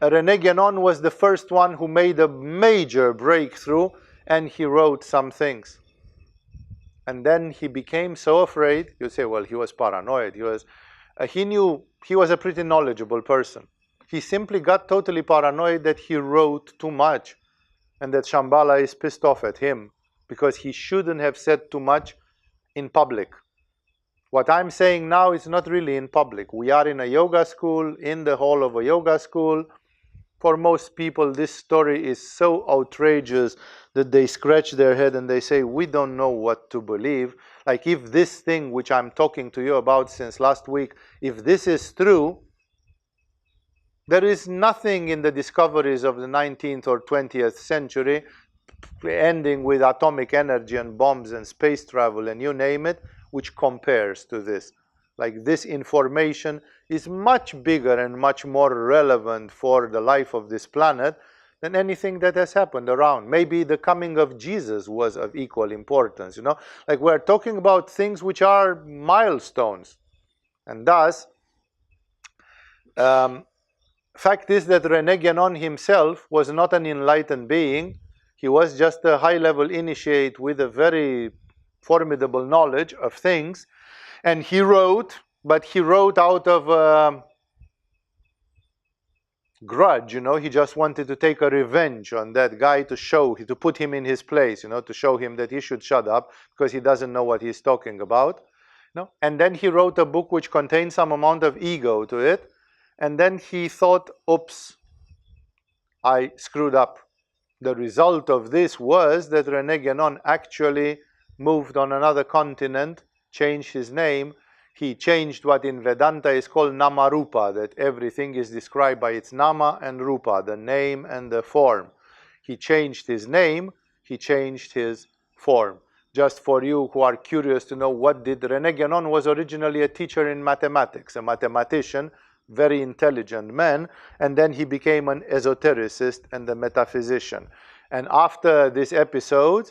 Rene Guénon was the first one who made a major breakthrough, and he wrote some things. And then he became so afraid. You say, well, he was paranoid. He knew he was a pretty knowledgeable person. He simply got totally paranoid that he wrote too much and that Shambhala is pissed off at him because he shouldn't have said too much in public. What I'm saying now is not really in public. We are in a yoga school, in the hall of a yoga school. For most people, this story is so outrageous that they scratch their head and they say, we don't know what to believe. Like, if this thing which I'm talking to you about since last week, if this is true, there is nothing in the discoveries of the 19th or 20th century, ending with atomic energy and bombs and space travel and you name it, which compares to this. Like, this information is much bigger and much more relevant for the life of this planet than anything that has happened around. Maybe the coming of Jesus was of equal importance, you know? Like, we're talking about things which are milestones. And thus, fact is that Rene Guénon himself was not an enlightened being. He was just a high-level initiate with a very formidable knowledge of things. And he wrote, but he wrote out of grudge, you know. He just wanted to take a revenge on that guy to put him in his place, you know, to show him that he should shut up because he doesn't know what he's talking about. You know? And then he wrote a book which contained some amount of ego to it. And then he thought, oops, I screwed up. The result of this was that Rene Guénon actually moved on another continent, changed his name. He changed what in Vedanta is called Nama-Rupa, that everything is described by its Nama and Rupa, the name and the form. He changed his name, he changed his form. Just for you who are curious to know what did, Rene Guénon was originally a teacher in mathematics, a mathematician, very intelligent man, and then he became an esotericist and a metaphysician. And after this episode,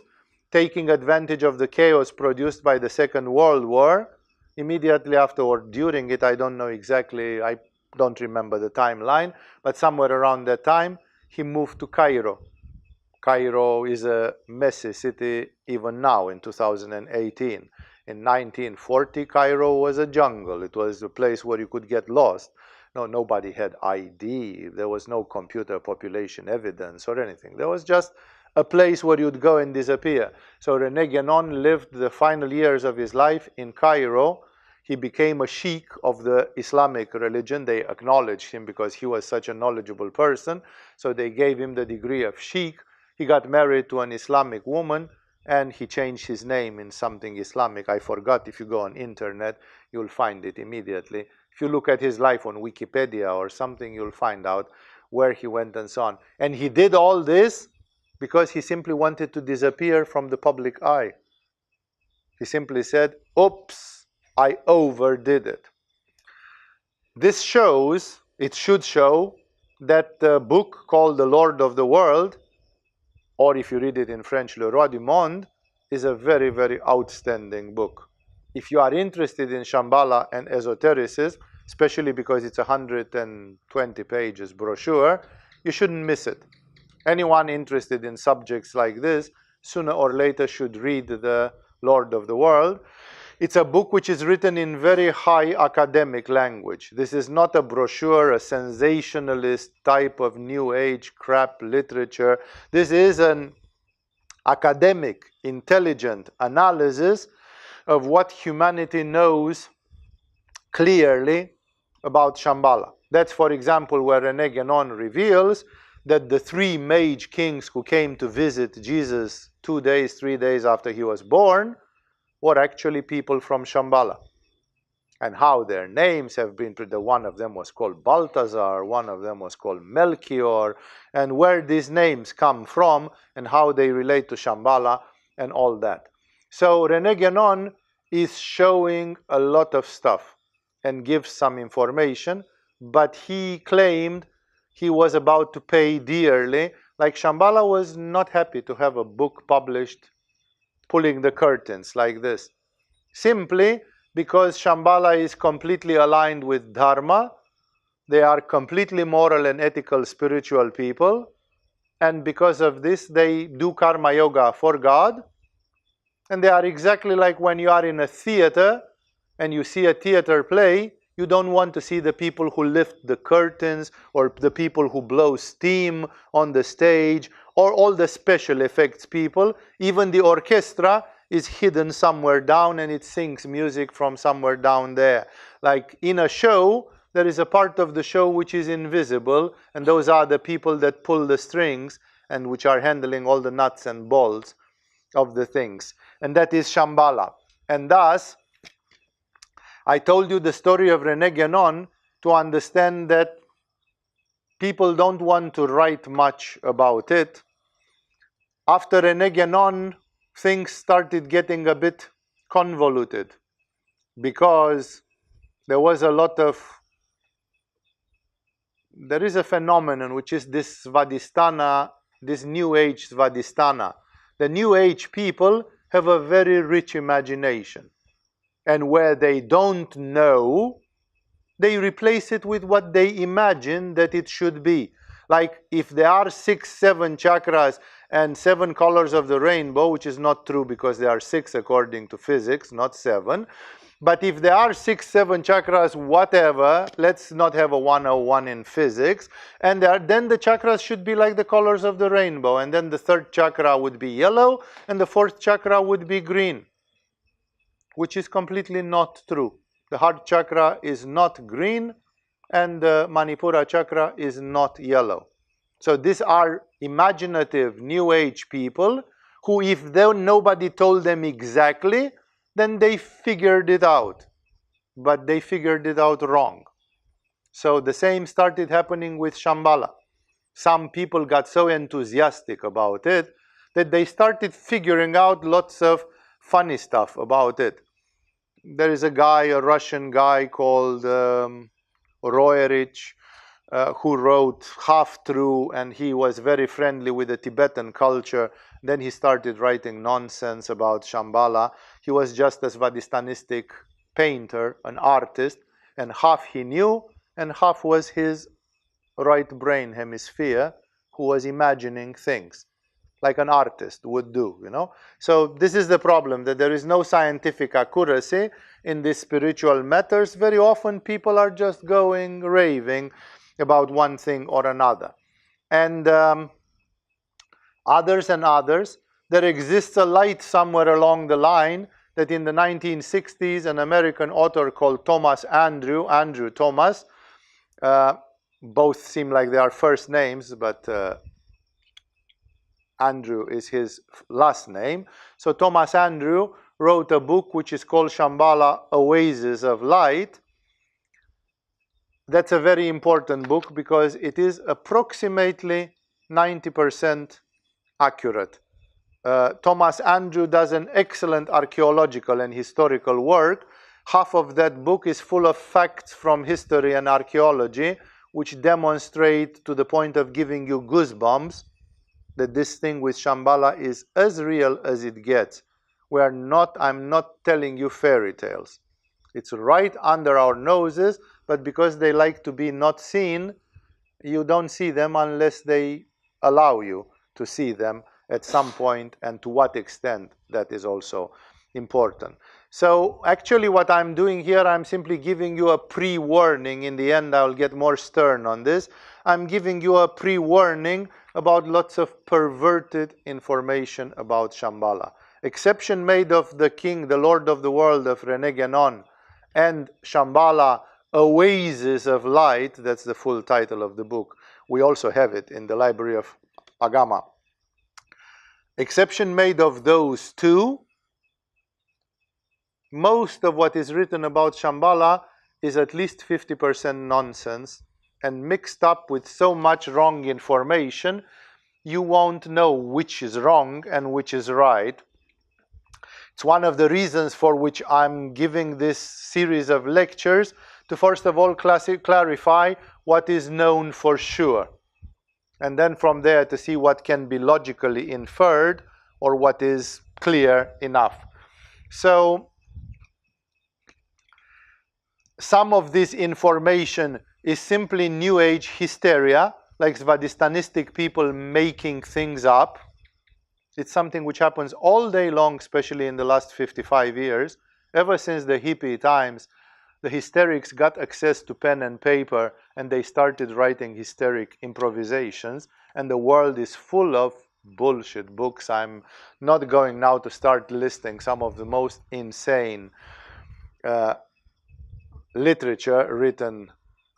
taking advantage of the chaos produced by the Second World War, immediately after or during it, I don't know exactly, I don't remember the timeline, but somewhere around that time, he moved to Cairo. Cairo is a messy city even now in 2018. In 1940, Cairo was a jungle. It was a place where you could get lost. No, nobody had ID. There was no computer population evidence or anything. There was just a place where you'd go and disappear. So Rene Guénon lived the final years of his life in Cairo. He became a sheikh of the Islamic religion. They acknowledged him because he was such a knowledgeable person. So they gave him the degree of sheikh. He got married to an Islamic woman, and he changed his name in something Islamic. I forgot. If you go on internet, you'll find it immediately. If you look at his life on Wikipedia or something, you'll find out where he went and so on. And he did all this because he simply wanted to disappear from the public eye. He simply said, oops, I overdid it. This shows, it should show, that the book called The Lord of the World, or if you read it in French, Le Roi du Monde, is a very, very outstanding book. If you are interested in Shambhala and esotericism, especially because it's a 120 pages brochure, you shouldn't miss it. Anyone interested in subjects like this, sooner or later should read The Lord of the World. It's a book which is written in very high academic language. This is not a brochure, a sensationalist type of new age crap literature. This is an academic, intelligent analysis of what humanity knows clearly about Shambhala. That's, for example, where Rene Guénon reveals that the three mage kings who came to visit Jesus 2 days, 3 days after he was born were actually people from Shambhala. And how their names have been, one of them was called Balthazar, one of them was called Melchior, and where these names come from and how they relate to Shambhala and all that. So Rene Guénon is showing a lot of stuff and gives some information, but he claimed he was about to pay dearly. Like, Shambhala was not happy to have a book published pulling the curtains like this, simply because Shambhala is completely aligned with Dharma. They are completely moral and ethical spiritual people, and because of this they do karma yoga for God. And they are exactly like when you are in a theater and you see a theater play, you don't want to see the people who lift the curtains or the people who blow steam on the stage or all the special effects people. Even the orchestra is hidden somewhere down and it sings music from somewhere down there. Like in a show, there is a part of the show which is invisible, and those are the people that pull the strings and which are handling all the nuts and bolts of the things. And that is Shambhala. And thus, I told you the story of René Guénon to understand that people don't want to write much about it. After René Guénon, things started getting a bit convoluted because there is a phenomenon which is this Svadhisthana, this New Age Svadhisthana. The New Age people have a very rich imagination. And where they don't know, they replace it with what they imagine that it should be. Like if there are 6, 7 chakras and 7 colors of the rainbow, which is not true because there are 6 according to physics, not 7. But if there are 6, 7 chakras, whatever, let's not have a 101 in physics, and then the chakras should be like the colors of the rainbow, and then the 3rd chakra would be yellow, and the 4th chakra would be green, which is completely not true. The heart chakra is not green, and the Manipura chakra is not yellow. So these are imaginative New Age people who, if nobody told them exactly, then they figured it out. But they figured it out wrong. So the same started happening with Shambhala. Some people got so enthusiastic about it that they started figuring out lots of funny stuff about it. There is a Russian guy called Roerich, who wrote Half True, and he was very friendly with the Tibetan culture. Then he started writing nonsense about Shambhala. He was just a Svadhishthanistic painter, an artist, and half he knew, and half was his right brain hemisphere who was imagining things, like an artist would do, you know. So this is the problem, that there is no scientific accuracy in these spiritual matters. Very often people are just going raving about one thing or another. And others, there exists a light somewhere along the line that in the 1960s an American author called Andrew Thomas, both seem like they are first names, but Andrew is his last name. So Thomas Andrew wrote a book which is called Shambhala, Oasis of Light. That's a very important book because it is approximately 90% accurate. Thomas Andrew does an excellent archaeological and historical work. Half of that book is full of facts from history and archaeology which demonstrate to the point of giving you goosebumps that this thing with Shambhala is as real as it gets. I'm not telling you fairy tales. It's right under our noses, but because they like to be not seen, you don't see them unless they allow you to see them at some point, and to what extent, that is also important. So actually what I'm doing here, I'm simply giving you a pre-warning. In the end, I'll get more stern on this. I'm giving you a pre-warning about lots of perverted information about Shambhala. Exception made of the King, the Lord of the World of René Guénon, and Shambhala, Oasis of Light, that's the full title of the book. We also have it in the Library of Agama. Exception made of those two, most of what is written about Shambhala is at least 50% nonsense and mixed up with so much wrong information, you won't know which is wrong and which is right. It's one of the reasons for which I'm giving this series of lectures, to first of all clarify what is known for sure, and then from there to see what can be logically inferred or what is clear enough. So some of this information is simply New Age hysteria, like Svadistanistic people making things up. It's something which happens all day long, especially in the last 55 years. Ever since the hippie times, the hysterics got access to pen and paper, and they started writing hysteric improvisations, and the world is full of bullshit books. I'm not going now to start listing some of the most insane literature written,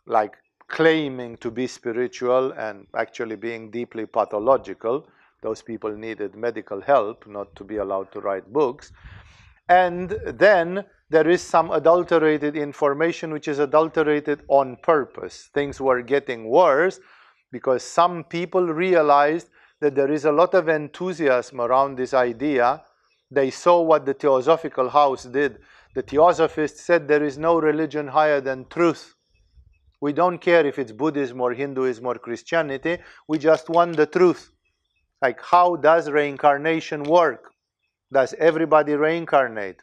like claiming to be spiritual and actually being deeply pathological. Those people needed medical help, not to be allowed to write books. And then there is some adulterated information which is adulterated on purpose. Things were getting worse because some people realized that there is a lot of enthusiasm around this idea. They saw what the Theosophical House did. The Theosophists said there is no religion higher than truth. We don't care if it's Buddhism or Hinduism or Christianity. We just want the truth. Like, how does reincarnation work? Does everybody reincarnate?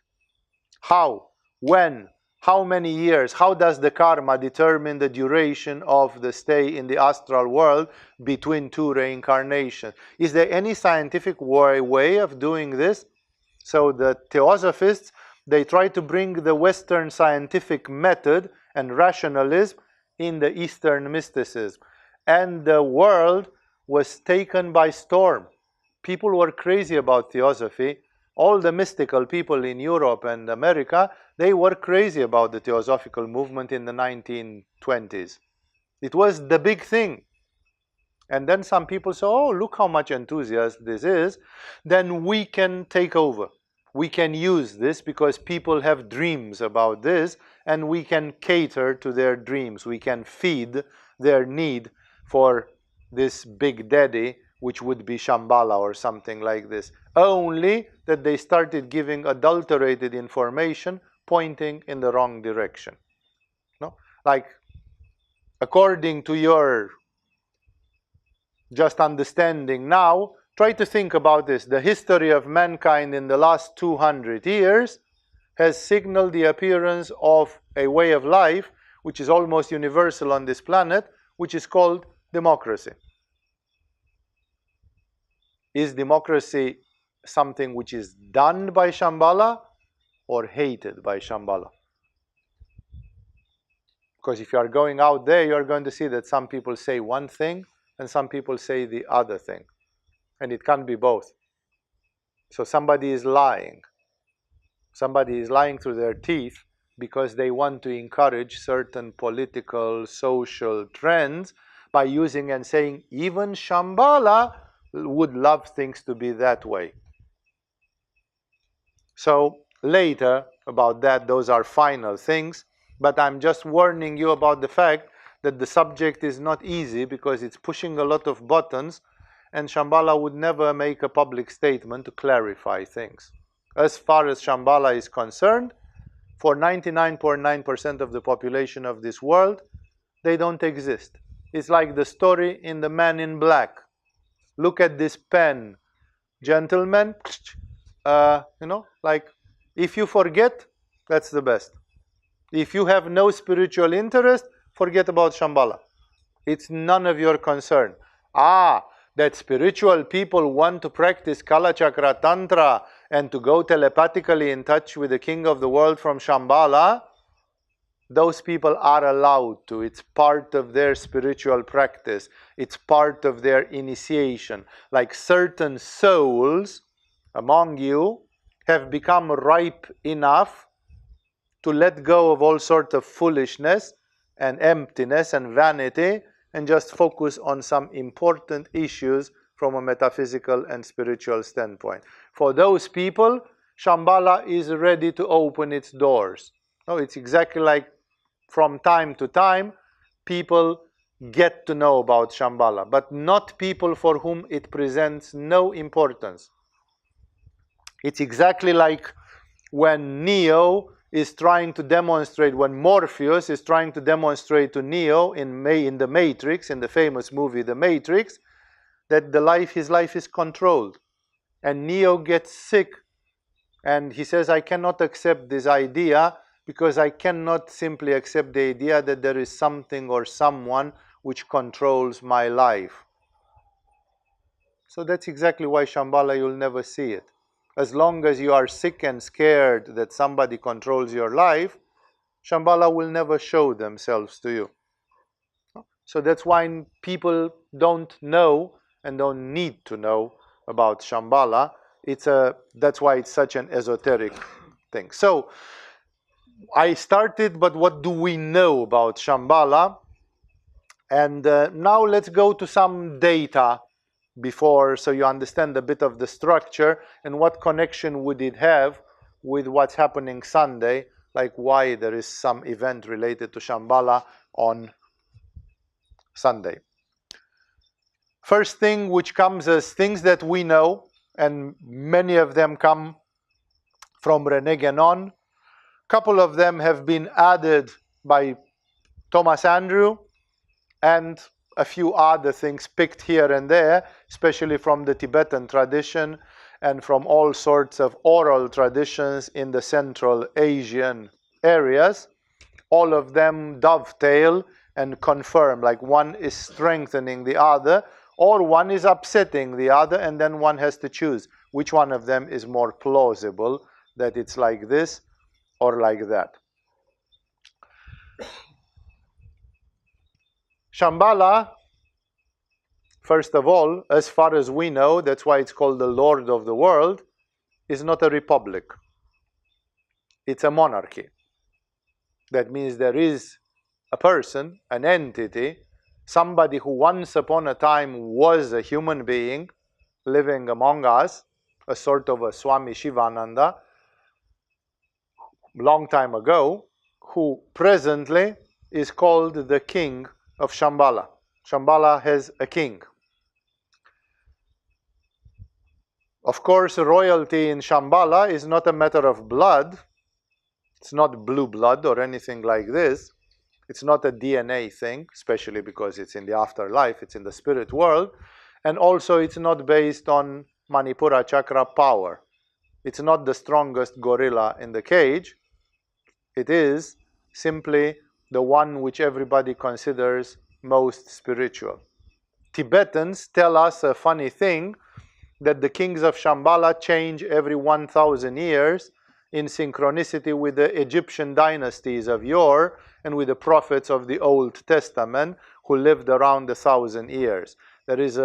How? When? How many years? How does the karma determine the duration of the stay in the astral world between two reincarnations? Is there any scientific way of doing this? So the Theosophists, they try to bring the Western scientific method and rationalism in the Eastern mysticism. And the world was taken by storm. People were crazy about theosophy. All the mystical people in Europe and America, they were crazy about the theosophical movement in the 1920s. It was the big thing. And then some people say, oh, look how much enthusiasm this is. Then we can take over. We can use this because people have dreams about this, and we can cater to their dreams. We can feed their need for this big daddy, which would be Shambhala or something like this. Only that they started giving adulterated information pointing in the wrong direction. No? Like, according to your just understanding now, try to think about this. The history of mankind in the last 200 years has signaled the appearance of a way of life which is almost universal on this planet, which is called democracy. Is democracy something which is done by Shambhala or hated by Shambhala? Because if you are going out there, you are going to see that some people say one thing and some people say the other thing. And it can't be both. So somebody is lying. Somebody is lying through their teeth because they want to encourage certain political, social trends by using and saying, even Shambhala would love things to be that way. So later about that, those are final things, but I'm just warning you about the fact that the subject is not easy because it's pushing a lot of buttons, and Shambhala would never make a public statement to clarify things. As far as Shambhala is concerned, for 99.9% of the population of this world, they don't exist. It's like the story in The Man in Black. Look at this pen, gentlemen. Like, if you forget, that's the best. If you have no spiritual interest, forget about Shambhala. It's none of your concern. That spiritual people want to practice Kala Chakra Tantra and to go telepathically in touch with the king of the world from Shambhala, those people are allowed to. It's part of their spiritual practice. It's part of their initiation. Like certain souls among you have become ripe enough to let go of all sorts of foolishness and emptiness and vanity and just focus on some important issues from a metaphysical and spiritual standpoint. For those people, Shambhala is ready to open its doors. It's exactly like from time to time, people get to know about Shambhala, but not people for whom it presents no importance. It's exactly like when Neo is trying to demonstrate, when Morpheus is trying to demonstrate to Neo in the Matrix, in the famous movie The Matrix, that his life is controlled. And Neo gets sick and he says, I cannot accept this idea because I cannot simply accept the idea that there is something or someone which controls my life. So that's exactly why Shambhala, you'll never see it. As long as you are sick and scared that somebody controls your life, Shambhala will never show themselves to you. So that's why people don't know and don't need to know about Shambhala. That's why it's such an esoteric thing. So I started, but what do we know about Shambhala? And now let's go to some data before, so you understand a bit of the structure and what connection would it have with what's happening Sunday, like why there is some event related to Shambhala on Sunday. First thing which comes as things that we know, and many of them come from René Guénon. A couple of them have been added by Thomas Andrew, and a few other things picked here and there, especially from the Tibetan tradition and from all sorts of oral traditions in the Central Asian areas. All of them dovetail and confirm, like one is strengthening the other, or one is upsetting the other, and then one has to choose which one of them is more plausible, that it's like this or like that. Shambhala, first of all, as far as we know, that's why it's called the Lord of the World, is not a republic. It's a monarchy. That means there is a person, an entity, somebody who once upon a time was a human being living among us, a sort of a Swami Shivananda, long time ago, who presently is called the king of Shambhala. Shambhala has a king. Of course, royalty in Shambhala is not a matter of blood. It's not blue blood or anything like this. It's not a DNA thing, especially because it's in the afterlife, it's in the spirit world. And also it's not based on Manipura chakra power. It's not the strongest gorilla in the cage. It is simply the one which everybody considers most spiritual. Tibetans tell us a funny thing, that the kings of Shambhala change every 1,000 years in synchronicity with the Egyptian dynasties of yore and with the prophets of the Old Testament who lived around 1,000 years. There is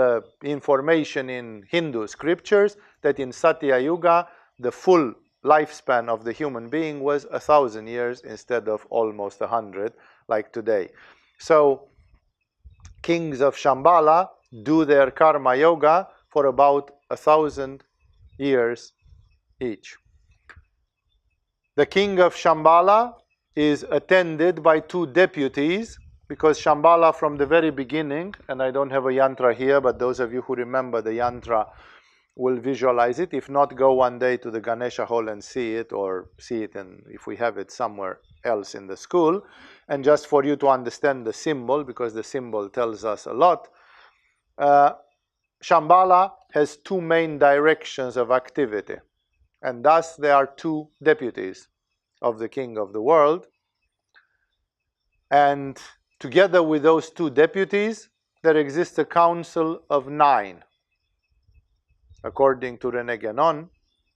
information in Hindu scriptures that in Satya Yuga, the full lifespan of the human being was 1,000 years instead of almost 100 like today. So kings of Shambhala do their karma yoga for about 1,000 years each. The king of Shambhala is attended by 2 deputies, because Shambhala from the very beginning, and I don't have a yantra here, but those of you who remember the yantra will visualize it. If not, go one day to the Ganesha hall and see it, or see it, and if we have it somewhere else in the school. And just for you to understand the symbol, because the symbol tells us a lot, Shambhala has 2 main directions of activity, and thus there are 2 deputies of the king of the world. And together with those 2 deputies, there exists a council of 9, according to René Guénon.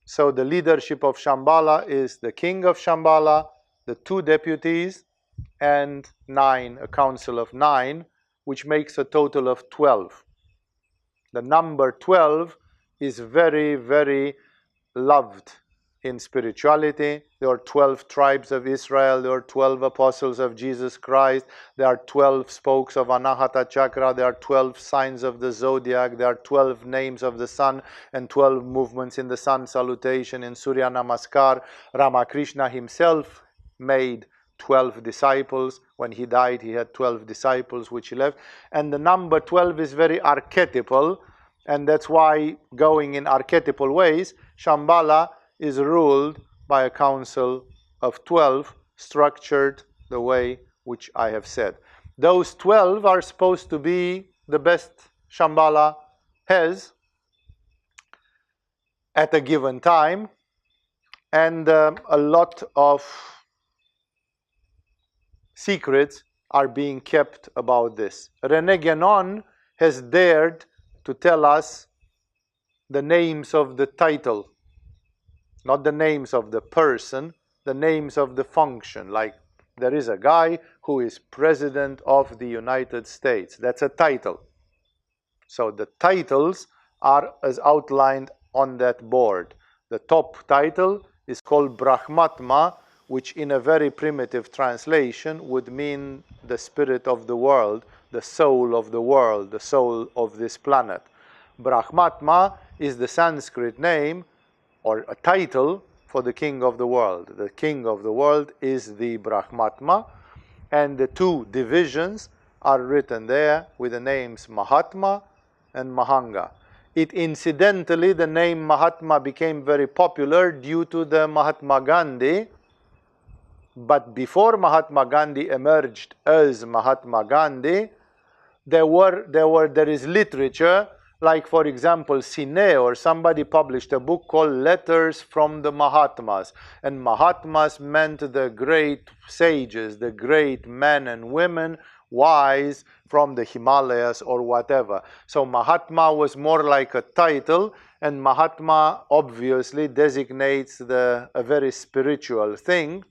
So the leadership of Shambhala is the king of Shambhala, the 2 deputies, and 9, a council of 9, which makes a total of 12. The number 12 is very, very loved in spirituality. There are 12 tribes of Israel, there are 12 apostles of Jesus Christ, there are 12 spokes of Anahata Chakra, there are 12 signs of the zodiac, there are 12 names of the sun and 12 movements in the sun salutation, in Surya Namaskar. Ramakrishna himself made 12 disciples. When he died, he had 12 disciples which he left. And the number 12 is very archetypal, and that's why, going in archetypal ways, Shambhala is ruled by a council of 12, structured the way which I have said. Those 12 are supposed to be the best Shambhala has at a given time, and a lot of secrets are being kept about this. René Guénon has dared to tell us the names of the title, not the names of the person, the names of the function. Like there is a guy who is President of the United States. That's a title. So the titles are as outlined on that board. The top title is called Brahmatma, which in a very primitive translation would mean the spirit of the world, the soul of the world, the soul of this planet. Brahmatma is the Sanskrit name or a title for the king of the world. The king of the world is the Brahmatma, and the two divisions are written there with the names Mahatma and Mahanga. Incidentally, the name Mahatma became very popular due to the Mahatma Gandhi, but before Mahatma Gandhi emerged as Mahatma Gandhi, there is literature, like for example Sine or somebody published a book called Letters from the Mahatmas, and Mahatmas meant the great sages, the great men and women, wise from the Himalayas or whatever. So Mahatma was more like a title, and Mahatma obviously designates a very spiritual thing.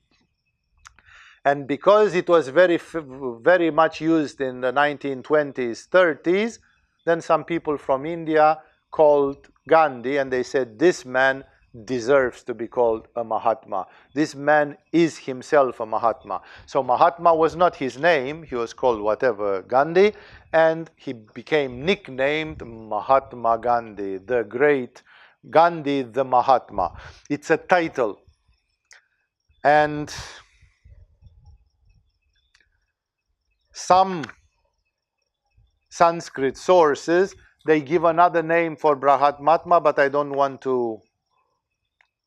And because it was very much used in the 1920s, 30s, then some people from India called Gandhi and they said, this man deserves to be called a Mahatma. This man is himself a Mahatma. So Mahatma was not his name, he was called whatever, Gandhi, and he became nicknamed Mahatma Gandhi, the great Gandhi the Mahatma. It's a title. And some Sanskrit sources, they give another name for Brahmatma, but I don't want to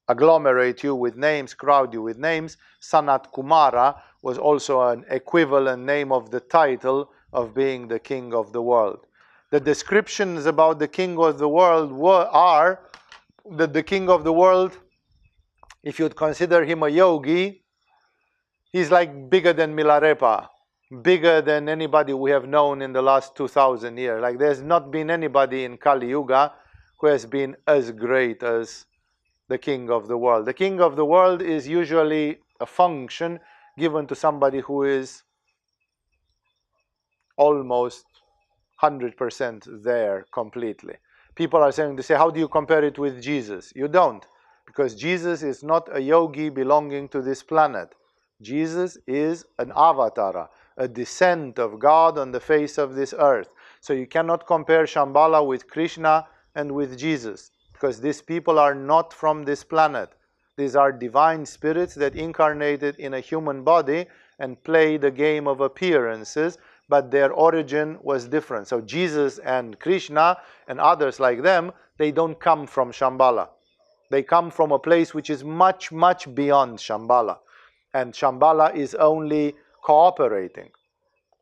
agglomerate you with names, crowd you with names. Sanat Kumara was also an equivalent name of the title of being the king of the world. The descriptions about the king of the world are that the king of the world, if you'd consider him a yogi, he's like bigger than Milarepa, bigger than anybody we have known in the last 2000 years. Like there's not been anybody in Kali Yuga who has been as great as the king of the world. The king of the world is usually a function given to somebody who is almost 100% there completely. People are saying, how do you compare it with Jesus? You don't, because Jesus is not a yogi belonging to this planet. Jesus is an avatara, a descent of God on the face of this earth. So you cannot compare Shambhala with Krishna and with Jesus, because these people are not from this planet. These are divine spirits that incarnated in a human body and play the game of appearances, but their origin was different. So Jesus and Krishna and others like them, they don't come from Shambhala. They come from a place which is much, much beyond Shambhala. And Shambhala is only cooperating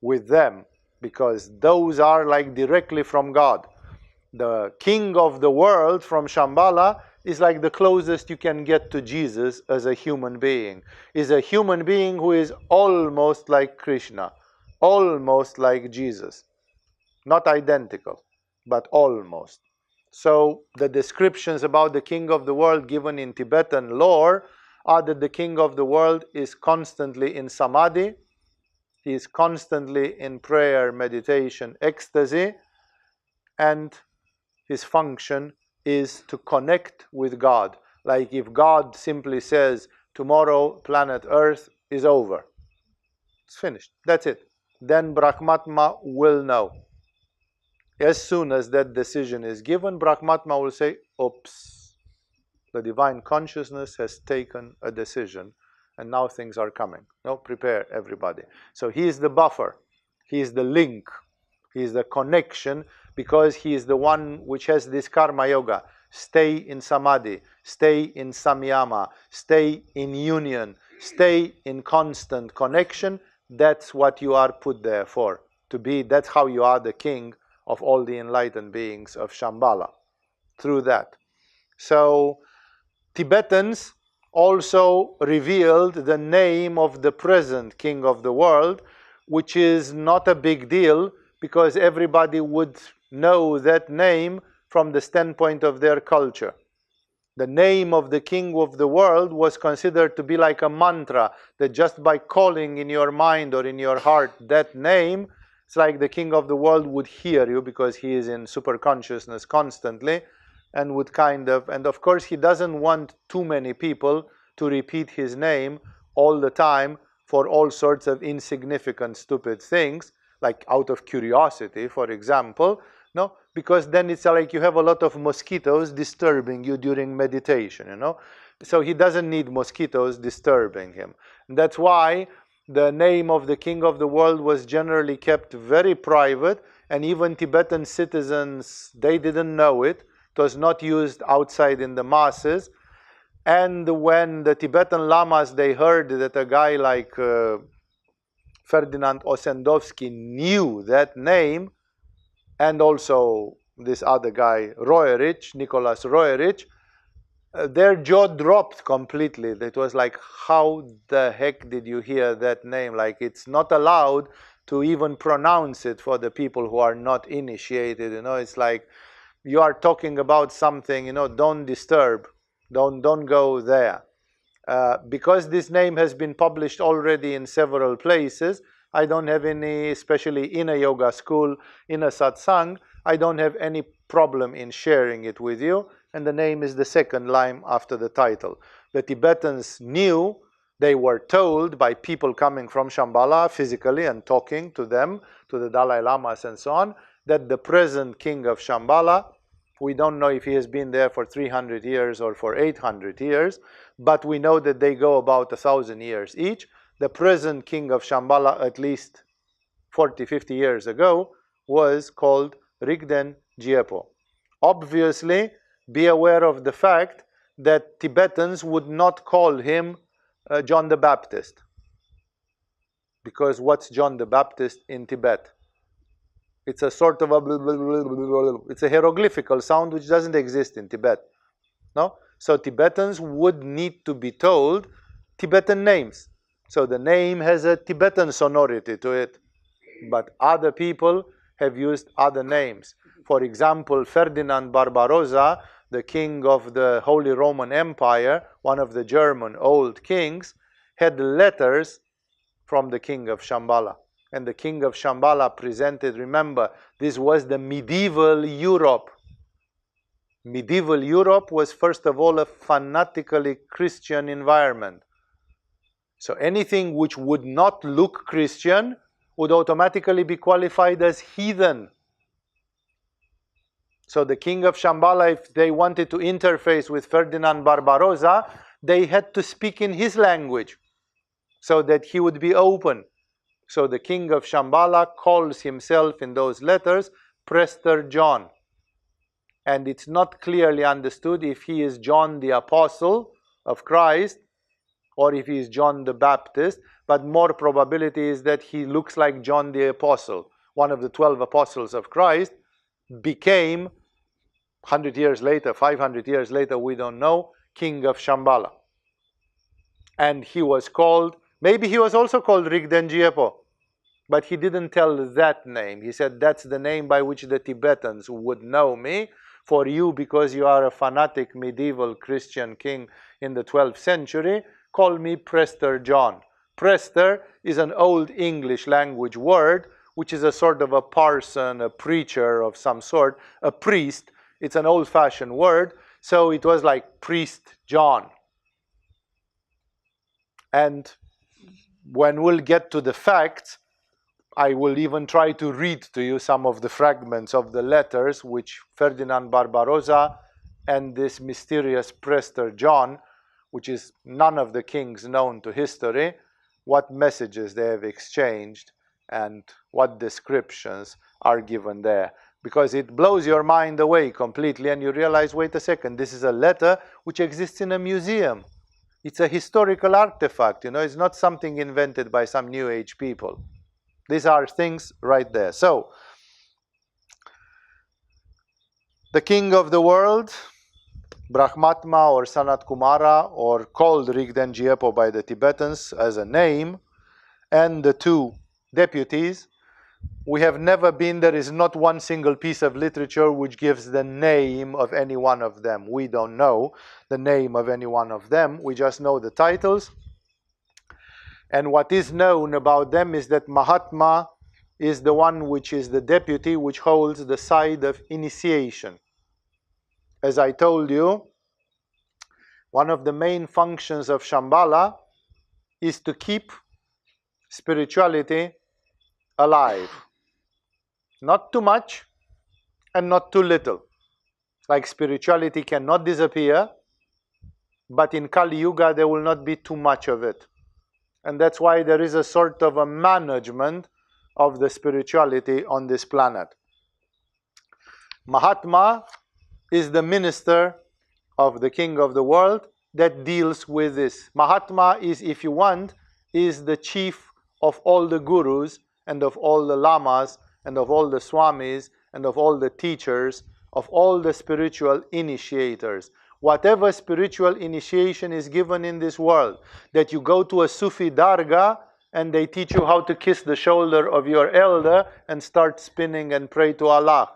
with them, because those are like directly from God. The king of the world from Shambhala is like the closest you can get to Jesus as a human being. Is a human being who is almost like Krishna, almost like Jesus. Not identical, but almost. So the descriptions about the king of the world given in Tibetan lore are that the king of the world is constantly in samadhi, he is constantly in prayer, meditation, ecstasy, and his function is to connect with God. Like if God simply says, tomorrow planet Earth is over, it's finished, that's it, then Brahmatma will know. As soon as that decision is given, Brahmatma will say, oops, the divine consciousness has taken a decision and now things are coming. No, prepare everybody. So he is the buffer, he is the link, he is the connection, because he is the one which has this karma yoga. Stay in samadhi, stay in samyama, stay in union, stay in constant connection. That's what you are put there for, to be. That's how you are the king of all the enlightened beings of Shambhala, through that. So Tibetans also revealed the name of the present king of the world, which is not a big deal because everybody would know that name from the standpoint of their culture. The name of the king of the world was considered to be like a mantra, that just by calling in your mind or in your heart that name, it's like the king of the world would hear you because he is in super consciousness constantly, and would and of course he doesn't want too many people to repeat his name all the time for all sorts of insignificant, stupid things, like out of curiosity, for example. No, because then it's like you have a lot of mosquitoes disturbing you during meditation, So he doesn't need mosquitoes disturbing him. And that's why the name of the king of the world was generally kept very private, and even Tibetan citizens, they didn't know it. It was not used outside in the masses. And when the Tibetan lamas, they heard that a guy like Ferdinand Ossendowski knew that name, and also this other guy, Nicholas Roerich, their jaw dropped completely. It was like, how the heck did you hear that name? Like, it's not allowed to even pronounce it for the people who are not initiated. It's like you are talking about something, don't disturb, don't go there. Because this name has been published already in several places, I don't have any, especially in a yoga school, in a satsang, I don't have any problem in sharing it with you. And the name is the second line after the title. The Tibetans knew, they were told by people coming from Shambhala physically and talking to them, to the Dalai Lamas and so on, that the present king of Shambhala, we don't know if he has been there for 300 years or for 800 years, but we know that they go about 1,000 years each. The present king of Shambhala, at least 40, 50 years ago, was called Rigden Gyalpo. Obviously, be aware of the fact that Tibetans would not call him John the Baptist. Because what's John the Baptist in Tibet? It's a sort of it's a hieroglyphical sound which doesn't exist in Tibet. No? So Tibetans would need to be told Tibetan names. So the name has a Tibetan sonority to it. But other people have used other names. For example, Ferdinand Barbarossa, the king of the Holy Roman Empire, one of the German old kings, had letters from the king of Shambhala. And the king of Shambhala presented, remember, this was the medieval Europe. Medieval Europe was first of all a fanatically Christian environment. So anything which would not look Christian would automatically be qualified as heathen. So the king of Shambhala, if they wanted to interface with Ferdinand Barbarossa, they had to speak in his language so that he would be open. So the king of Shambhala calls himself in those letters Prester John. And it's not clearly understood if he is John the Apostle of Christ or if he is John the Baptist, but more probability is that he looks like John the Apostle. One of the 12 apostles of Christ became, 100 years later, 500 years later, we don't know, king of Shambhala. And he was called, maybe he was also called Rigden Gyalpo, but he didn't tell that name. He said, that's the name by which the Tibetans would know me. For you, because you are a fanatic medieval Christian king in the 12th century, call me Prester John. Prester is an old English language word, which is a sort of a parson, a preacher of some sort, a priest. It's an old-fashioned word, so it was like Priest John. And when we'll get to the facts, I will even try to read to you some of the fragments of the letters which Ferdinand Barbarossa and this mysterious Prester John, which is none of the kings known to history, what messages they have exchanged and what descriptions are given there. Because it blows your mind away completely and you realize, wait a second, this is a letter which exists in a museum. It's a historical artifact, it's not something invented by some New Age people. These are things right there. So, the king of the world Brahmatma or Sanat Kumara, or called Rigdenjiepo by the Tibetans as a name, and the two deputies. We have never been, there is not one single piece of literature which gives the name of any one of them. We don't know the name of any one of them. We just know the titles. And what is known about them is that Mahatma is the one which is the deputy which holds the side of initiation. As I told you, one of the main functions of Shambhala is to keep spirituality alive. Not too much and not too little. Like spirituality cannot disappear, but in Kali Yuga there will not be too much of it. And that's why there is a sort of a management of the spirituality on this planet. Mahatma is the minister of the king of the world that deals with this. Mahatma is, if you want, is the chief of all the gurus and of all the lamas and of all the swamis and of all the teachers, of all the spiritual initiators. Whatever spiritual initiation is given in this world, that you go to a Sufi dargah and they teach you how to kiss the shoulder of your elder and start spinning and pray to Allah,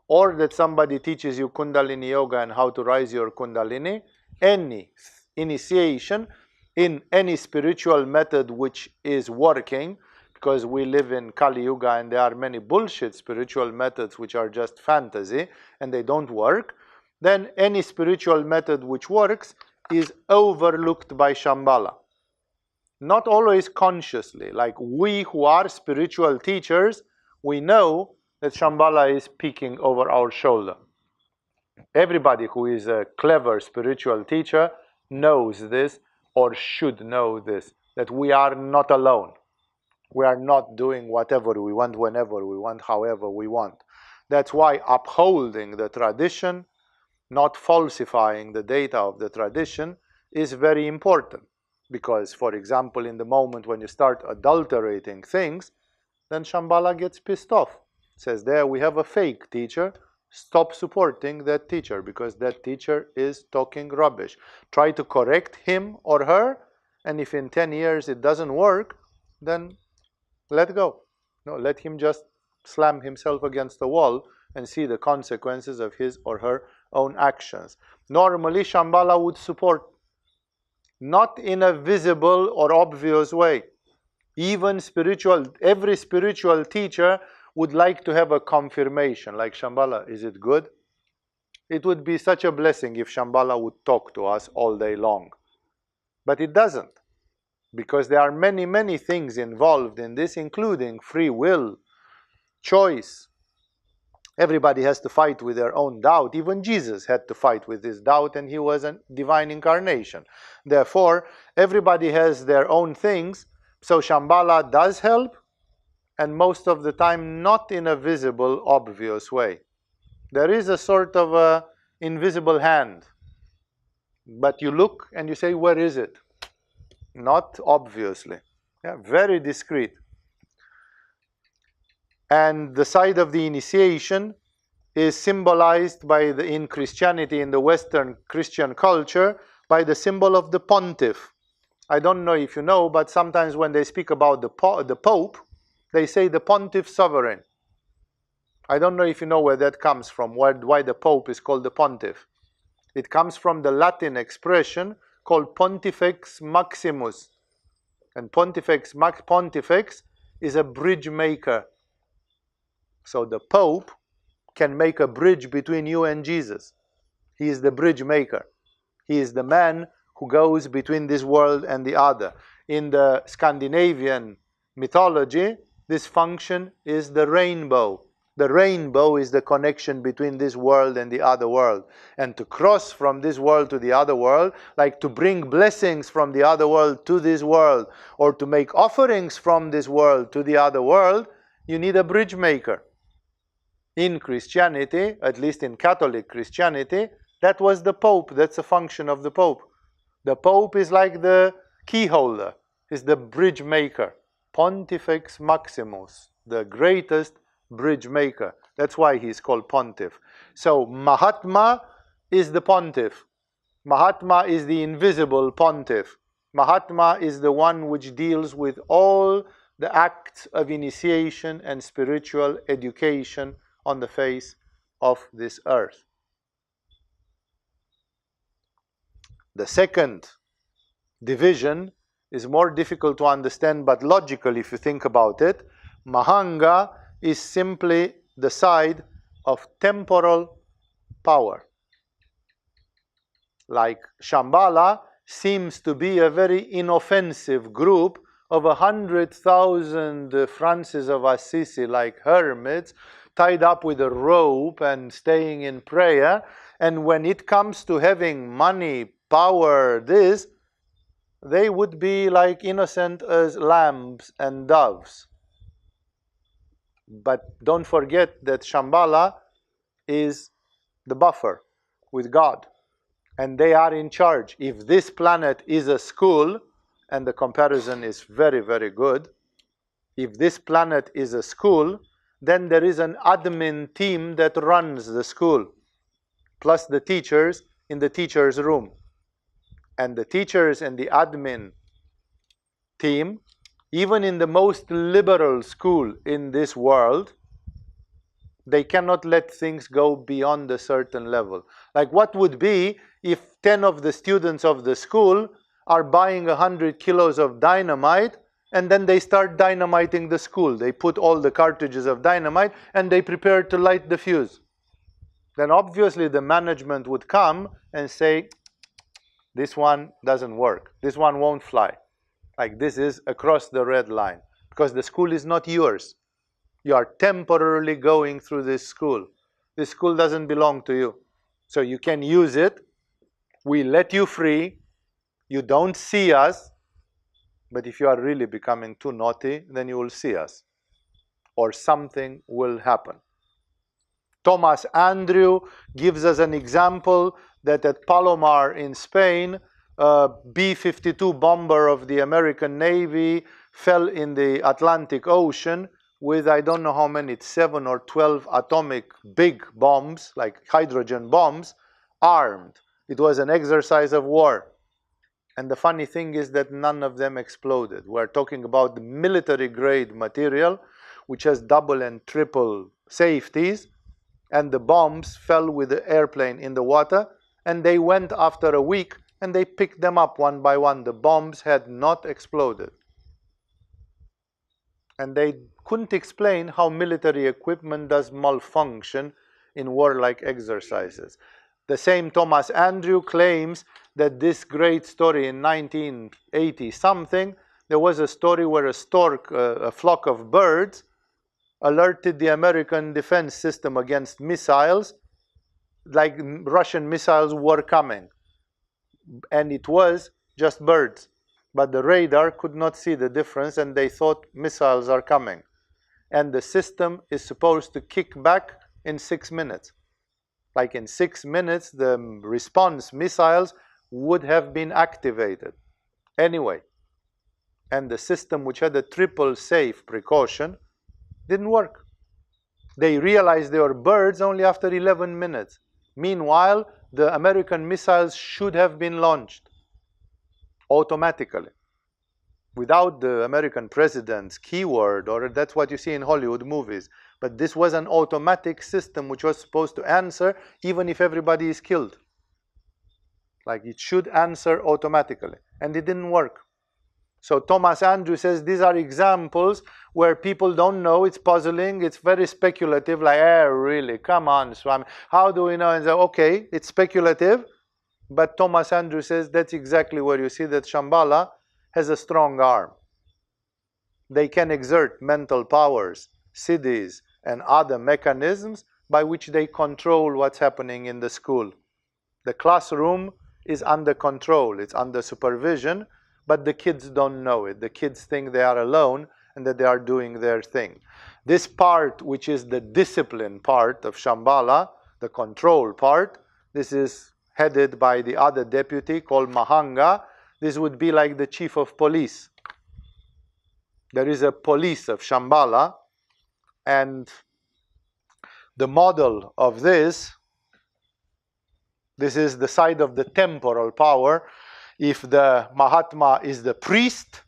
or that somebody teaches you Kundalini Yoga and how to rise your Kundalini, any initiation in any spiritual method which is working, because we live in Kali Yuga and there are many bullshit spiritual methods which are just fantasy and they don't work, then any spiritual method which works is overlooked by Shambhala. Not always consciously. Like we who are spiritual teachers, we know that Shambhala is peeking over our shoulder. Everybody who is a clever spiritual teacher knows this, or should know this, that we are not alone. We are not doing whatever we want, whenever we want, however we want. That's why upholding the tradition, not falsifying the data of the tradition, is very important. Because, for example, in the moment when you start adulterating things, then Shambhala gets pissed off. Says, there we have a fake teacher, stop supporting that teacher because that teacher is talking rubbish. Try to correct him or her, and if in 10 years it doesn't work, then let go. No, let him just slam himself against the wall and see the consequences of his or her own actions. Normally, Shambhala would support, not in a visible or obvious way. Even every spiritual teacher would like to have a confirmation, like Shambhala, is it good? It would be such a blessing if Shambhala would talk to us all day long. But it doesn't, because there are many, many things involved in this, including free will, choice. Everybody has to fight with their own doubt. Even Jesus had to fight with his doubt, and he was a divine incarnation. Therefore, everybody has their own things. So Shambhala does help, and most of the time not in a visible, obvious way. There is a sort of a invisible hand, but you look and you say, where is it? Not obviously. Yeah, very discreet. And the side of the initiation is symbolized by in Christianity, in the Western Christian culture, by the symbol of the pontiff. I don't know if you know, but sometimes when they speak about the Pope, they say the pontiff sovereign. I don't know if you know where that comes from, why the Pope is called the pontiff. It comes from the Latin expression called pontifex maximus. And pontifex is a bridge maker. So the Pope can make a bridge between you and Jesus. He is the bridge maker. He is the man who goes between this world and the other. In the Scandinavian mythology, this function is the rainbow. The rainbow is the connection between this world and the other world. And to cross from this world to the other world, like to bring blessings from the other world to this world, or to make offerings from this world to the other world, you need a bridge maker. In Christianity, at least in Catholic Christianity, that was the Pope. That's a function of the Pope. The Pope is like the key holder, is the bridge maker. Pontifex Maximus, the greatest bridge maker. That's why he's called pontiff. So Mahatma is the pontiff. Mahatma is the invisible pontiff. Mahatma is the one which deals with all the acts of initiation and spiritual education on the face of this earth. The second division is more difficult to understand, but logical if you think about it. Mahanga is simply the side of temporal power. Like Shambhala seems to be a very inoffensive group of 100,000 Francis of Assisi like hermits tied up with a rope and staying in prayer. And when it comes to having money, power, this, they would be like innocent as lambs and doves. But don't forget that Shambhala is the buffer with God. And they are in charge. If this planet is a school, and the comparison is very, very good, if this planet is a school, then there is an admin team that runs the school, plus the teachers in the teacher's room. And the teachers and the admin team, even in the most liberal school in this world, they cannot let things go beyond a certain level. Like what would be if 10 of the students of the school are buying 100 kilos of dynamite and then they start dynamiting the school. They put all the cartridges of dynamite and they prepare to light the fuse. Then obviously the management would come and say, this one doesn't work. This one won't fly. Like this is across the red line. Because the school is not yours. You are temporarily going through this school. This school doesn't belong to you. So you can use it. We let you free. You don't see us. But if you are really becoming too naughty, then you will see us. Or something will happen. Thomas Andrew gives us an example that at Palomar in Spain, a B-52 bomber of the American Navy fell in the Atlantic Ocean with I don't know how many, 7 or 12 atomic big bombs, like hydrogen bombs, armed. It was an exercise of war. And the funny thing is that none of them exploded. We're talking about the military-grade material, which has double and triple safeties, and the bombs fell with the airplane in the water, and they went after a week, and they picked them up one by one. The bombs had not exploded. And they couldn't explain how military equipment does malfunction in warlike exercises. The same Thomas Andrew claims that this great story in 1980-something, there was a story where a stork, a flock of birds, alerted the American defense system against missiles, like Russian missiles were coming. And it was just birds. But the radar could not see the difference, and they thought missiles are coming. And the system is supposed to kick back in 6 minutes. Like in 6 minutes, the response missiles would have been activated. Anyway, and the system, which had a triple safe precaution, didn't work. They realized they were birds only after 11 minutes. Meanwhile, the American missiles should have been launched automatically, without the American president's keyword, or that's what you see in Hollywood movies. But this was an automatic system which was supposed to answer even if everybody is killed. Like it should answer automatically. And it didn't work. So Thomas Andrew says these are examples where people don't know, it's puzzling, it's very speculative, like, really, come on, Swami, how do we know? And say, okay, it's speculative, but Thomas Andrew says that's exactly where you see that Shambhala has a strong arm. They can exert mental powers, siddhis, and other mechanisms by which they control what's happening in the school. The classroom is under control, it's under supervision, but the kids don't know it. The kids think they are alone and that they are doing their thing. This part, which is the discipline part of Shambhala, the control part, this is headed by the other deputy called Mahanga. This would be like the chief of police. There is a police of Shambhala, and the model of this This is the side of the temporal power. If the Mahatma is the priest,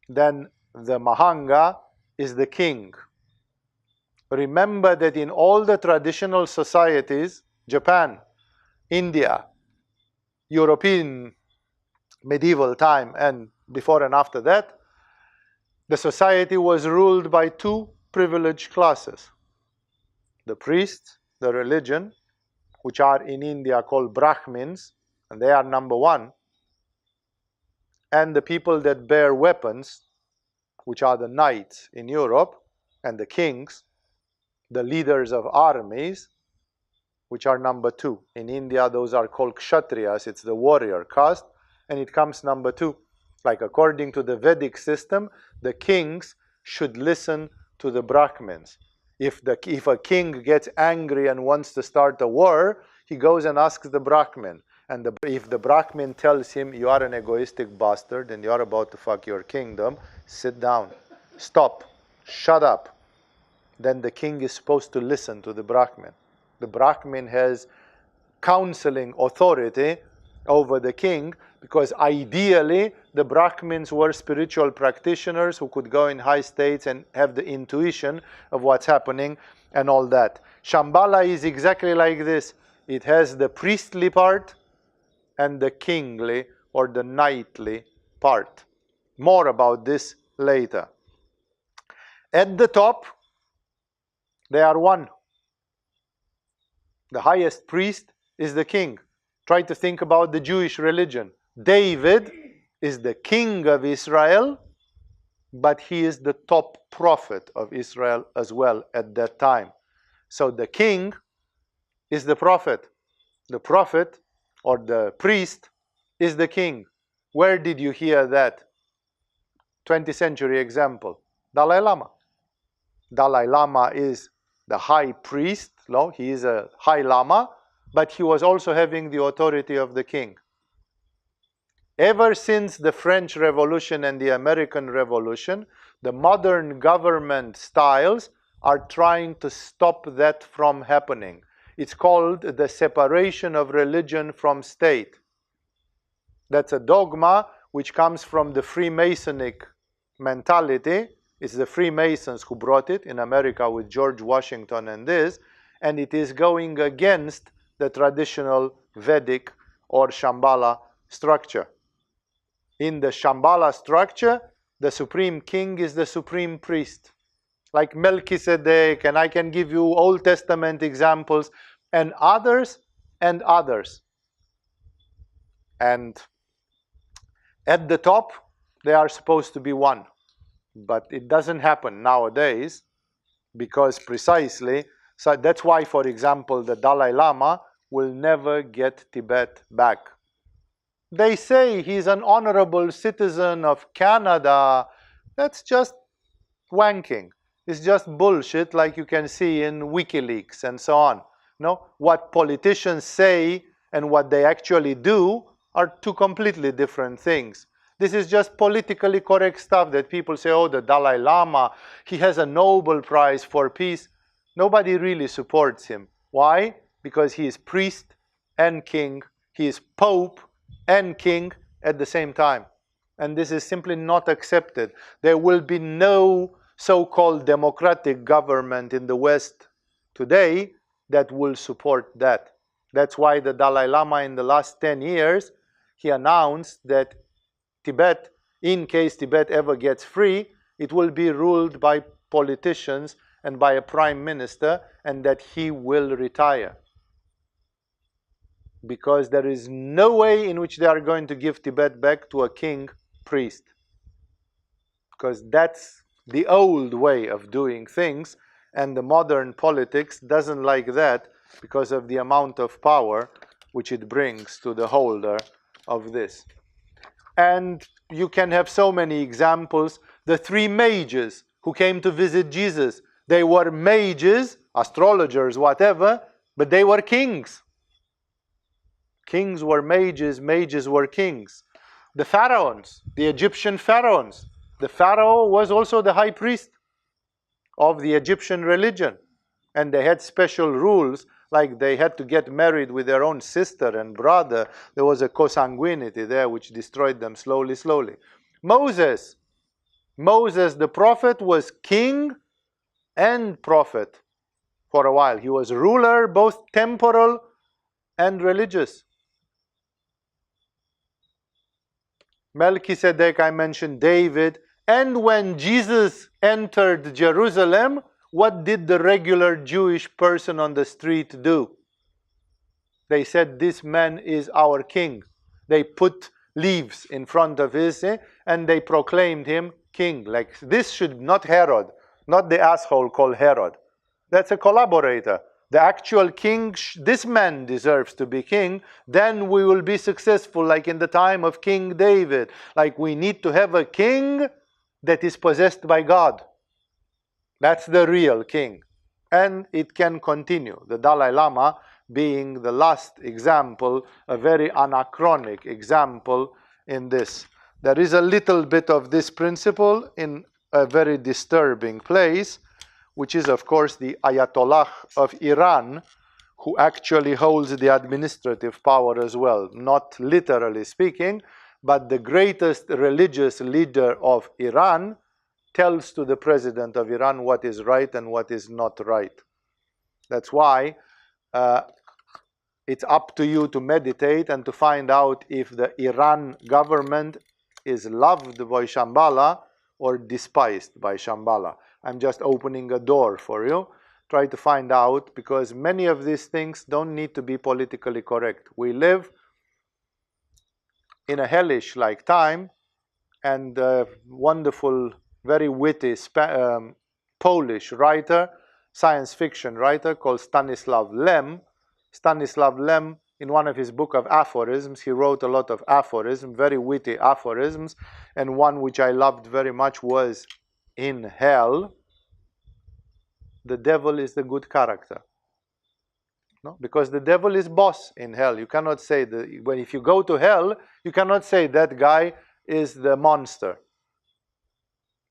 then the Mahanga is the king. Remember that in all the traditional societies, Japan, India, European medieval time, and before and after that, the society was ruled by two privileged classes. The priests, the religion, which are in India called Brahmins, and they are number one, and the people that bear weapons, which are the knights in Europe, and the kings, the leaders of armies, which are number two. In India, those are called Kshatriyas, it's the warrior caste, and it comes number two. Like according to the Vedic system, the kings should listen to the Brahmins. If a king gets angry and wants to start a war, he goes and asks the Brahmin. And if the Brahmin tells him, you are an egoistic bastard and you are about to fuck your kingdom, sit down, stop, shut up. Then the king is supposed to listen to the Brahmin. The Brahmin has counseling authority over the king, because ideally the Brahmins were spiritual practitioners who could go in high states and have the intuition of what's happening and all that. Shambhala is exactly like this. It has the priestly part and the kingly or the knightly part. More about this later. At the top, they are one. The highest priest is the king. Try to think about the Jewish religion. David is the king of Israel, but he is the top prophet of Israel as well at that time. So the king is the prophet. The prophet or the priest is the king. Where did you hear that? 20th century example. Dalai Lama. Dalai Lama is the high priest. No, he is a high lama, but he was also having the authority of the king. Ever since the French Revolution and the American Revolution, the modern government styles are trying to stop that from happening. It's called the separation of religion from state. That's a dogma which comes from the Freemasonic mentality. It's the Freemasons who brought it in America with George Washington and this, and it is going against the traditional Vedic or Shambhala structure. In the Shambhala structure, the supreme king is the supreme priest. Like Melchizedek, and I can give you Old Testament examples, and others, and others. And at the top, they are supposed to be one. But it doesn't happen nowadays, because precisely, so that's why, for example, the Dalai Lama will never get Tibet back. They say he's an honorable citizen of Canada. That's just wanking. It's just bullshit, like you can see in WikiLeaks and so on. No, what politicians say and what they actually do are two completely different things. This is just politically correct stuff that people say, oh, the Dalai Lama, he has a Nobel Prize for peace. Nobody really supports him. Why? Because he is priest and king. He is pope and king at the same time. And this is simply not accepted. There will be no so-called democratic government in the West today that will support that. That's why the Dalai Lama in the last 10 years, he announced that Tibet, in case Tibet ever gets free, it will be ruled by politicians and by a prime minister, and that he will retire. Because there is no way in which they are going to give Tibet back to a king priest. Because that's the old way of doing things, and the modern politics doesn't like that because of the amount of power which it brings to the holder of this. And you can have so many examples. The three mages who came to visit Jesus, they were mages, astrologers, whatever, but they were kings. Kings were mages, mages were kings. The pharaohs, the Egyptian pharaohs, the pharaoh was also the high priest of the Egyptian religion. And they had special rules like they had to get married with their own sister and brother. There was a consanguinity there which destroyed them slowly, slowly. Moses the prophet was king and prophet for a while. He was ruler, both temporal and religious. Melchizedek, I mentioned David. And when Jesus entered Jerusalem, what did the regular Jewish person on the street do? They said, this man is our king. They put leaves in front of his, and they proclaimed him king. Like, this should not Herod, not the asshole called Herod. That's a collaborator. The actual king, this man deserves to be king. Then we will be successful, like in the time of King David. Like, we need to have a king that is possessed by God. That's the real king. And it can continue. The Dalai Lama being the last example, a very anachronic example in this. There is a little bit of this principle in a very disturbing place, which is, of course, the Ayatollah of Iran, who actually holds the administrative power as well. Not literally speaking, but the greatest religious leader of Iran tells to the president of Iran what is right and what is not right. That's why it's up to you to meditate and to find out if the Iran government is loved by Shambhala or despised by Shambhala. I'm just opening a door for you. Try to find out, because many of these things don't need to be politically correct. We live in a hellish-like time, and a wonderful, very witty Polish writer, science fiction writer called Stanislaw Lem. Stanislaw Lem, in one of his book of aphorisms, he wrote a lot of aphorisms, very witty aphorisms, and one which I loved very much was, in hell, the devil is the good character. No? Because the devil is boss in hell. You cannot say that if you go to hell, you cannot say that guy is the monster.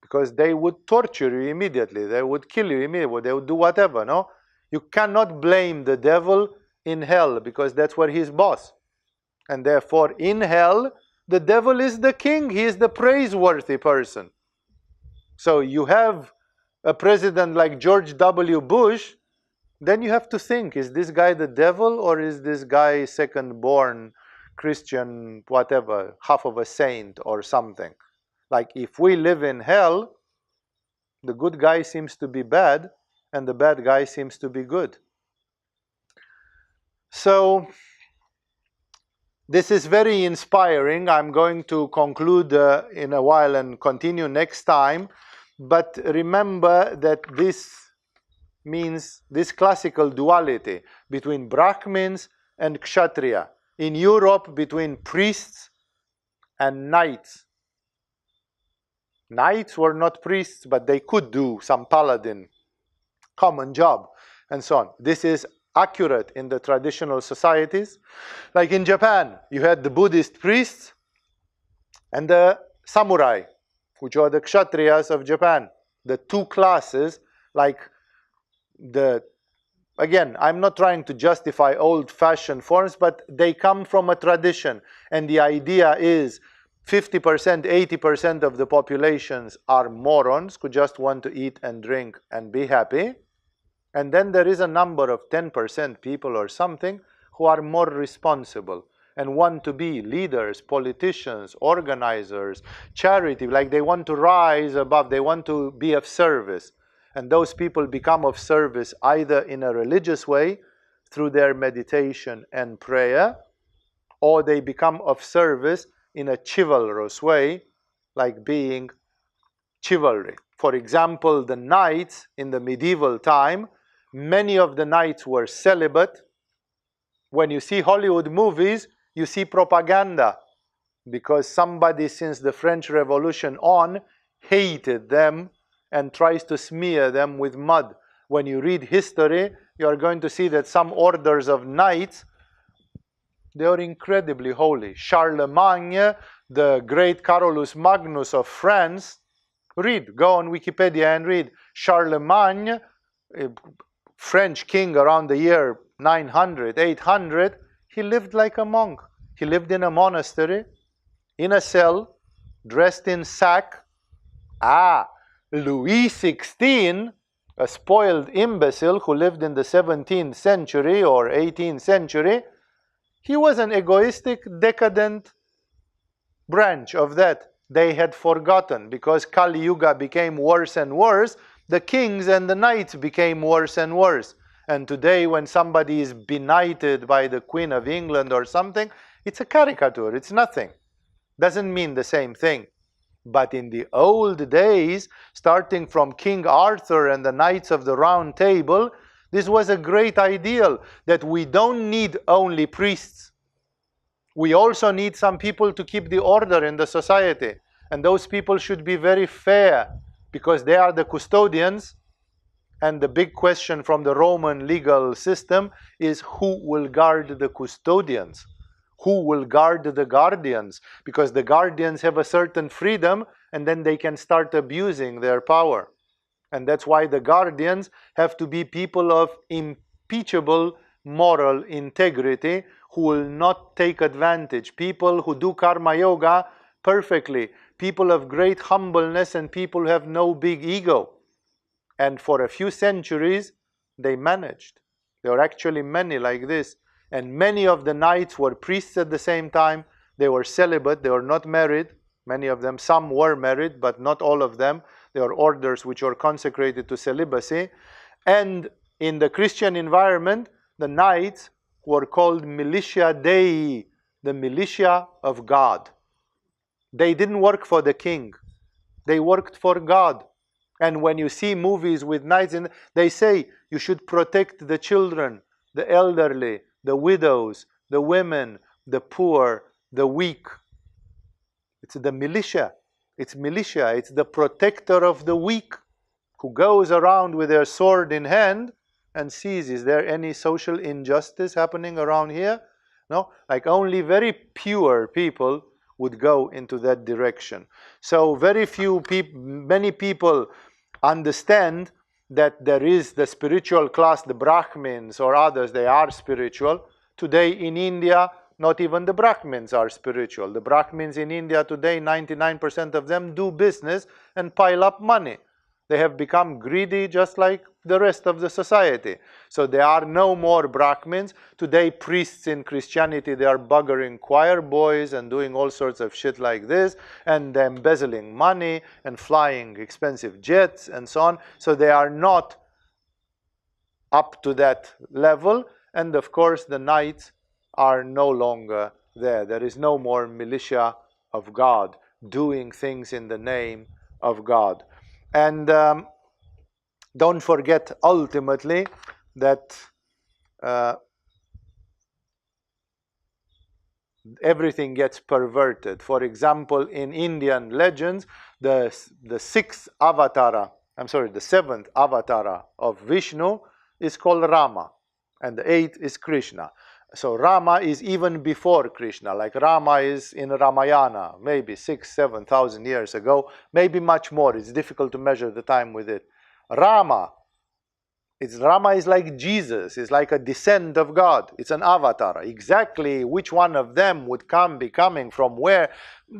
Because they would torture you immediately. They would kill you immediately. They would do whatever, no? You cannot blame the devil in hell, because that's where he's boss. And therefore, in hell, the devil is the king. He is the praiseworthy person. So you have a president like George W. Bush, then you have to think, is this guy the devil, or is this guy second-born Christian, whatever, half of a saint or something? Like, if we live in hell, the good guy seems to be bad, and the bad guy seems to be good. So, this is very inspiring. I'm going to conclude in a while and continue next time. But remember that this means this classical duality between Brahmins and Kshatriya. In Europe, between priests and knights. Knights were not priests, but they could do some paladin, common job, and so on. This is accurate in the traditional societies. Like in Japan, you had the Buddhist priests and the samurai, which are the Kshatriyas of Japan. The two classes, like again, I'm not trying to justify old-fashioned forms, but they come from a tradition. And the idea is 50%, 80% of the populations are morons who just want to eat and drink and be happy. And then there is a number of 10% people or something who are more responsible and want to be leaders, politicians, organizers, charity, like they want to rise above, they want to be of service. And those people become of service either in a religious way, through their meditation and prayer, or they become of service in a chivalrous way, like being chivalry. For example, the knights in the medieval time, many of the knights were celibate. When you see Hollywood movies, you see propaganda, because somebody since the French Revolution on hated them and tries to smear them with mud. When you read history, you are going to see that some orders of knights, they are incredibly holy. Charlemagne, the great Carolus Magnus of France, go on Wikipedia and read. Charlemagne, French king around the year 900, 800, he lived like a monk. He lived in a monastery, in a cell, dressed in sack. Louis XVI, a spoiled imbecile who lived in the 17th century or 18th century, he was an egoistic, decadent branch of that. They had forgotten, because Kali Yuga became worse and worse, the kings and the knights became worse and worse. And today when somebody is benighted by the Queen of England or something, it's a caricature, it's nothing. Doesn't mean the same thing. But in the old days, starting from King Arthur and the Knights of the Round Table, this was a great ideal, that we don't need only priests. We also need some people to keep the order in the society. And those people should be very fair, because they are the custodians. And the big question from the Roman legal system is, who will guard the custodians? Who will guard the guardians? Because the guardians have a certain freedom, and then they can start abusing their power. And that's why the guardians have to be people of impeachable moral integrity, who will not take advantage. People who do karma yoga perfectly. People of great humbleness, and people who have no big ego. And for a few centuries, they managed. There were actually many like this. And many of the knights were priests at the same time. They were celibate, they were not married. Many of them, some were married, but not all of them. There are orders which were consecrated to celibacy. And in the Christian environment, the knights were called militia Dei, the militia of God. They didn't work for the king. They worked for God. And when you see movies with knights, they say you should protect the children, the elderly, the widows, the women, the poor, the weak. It's the militia. It's militia. It's the protector of the weak, who goes around with their sword in hand and sees, is there any social injustice happening around here? No? Like only very pure people would go into that direction. So very few people, many people understand that there is the spiritual class, the Brahmins or others, they are spiritual. Today in India, not even the Brahmins are spiritual. The Brahmins in India today, 99% of them do business and pile up money. They have become greedy just like the rest of the society. So there are no more Brahmins. Today priests in Christianity, they are buggering choir boys and doing all sorts of shit like this, and embezzling money and flying expensive jets and so on. So they are not up to that level. And of course the knights are no longer there. There is no more militia of God doing things in the name of God. And don't forget ultimately that everything gets perverted. For example, in Indian legends, the seventh avatara of Vishnu is called Rama, and the eighth is Krishna. So Rama is even before Krishna, like Rama is in Ramayana, maybe 6,000-7,000 years ago, maybe much more. It's difficult to measure the time with it. Rama is like Jesus, it's like a descent of God. It's an avatar. Exactly which one of them would be coming from where,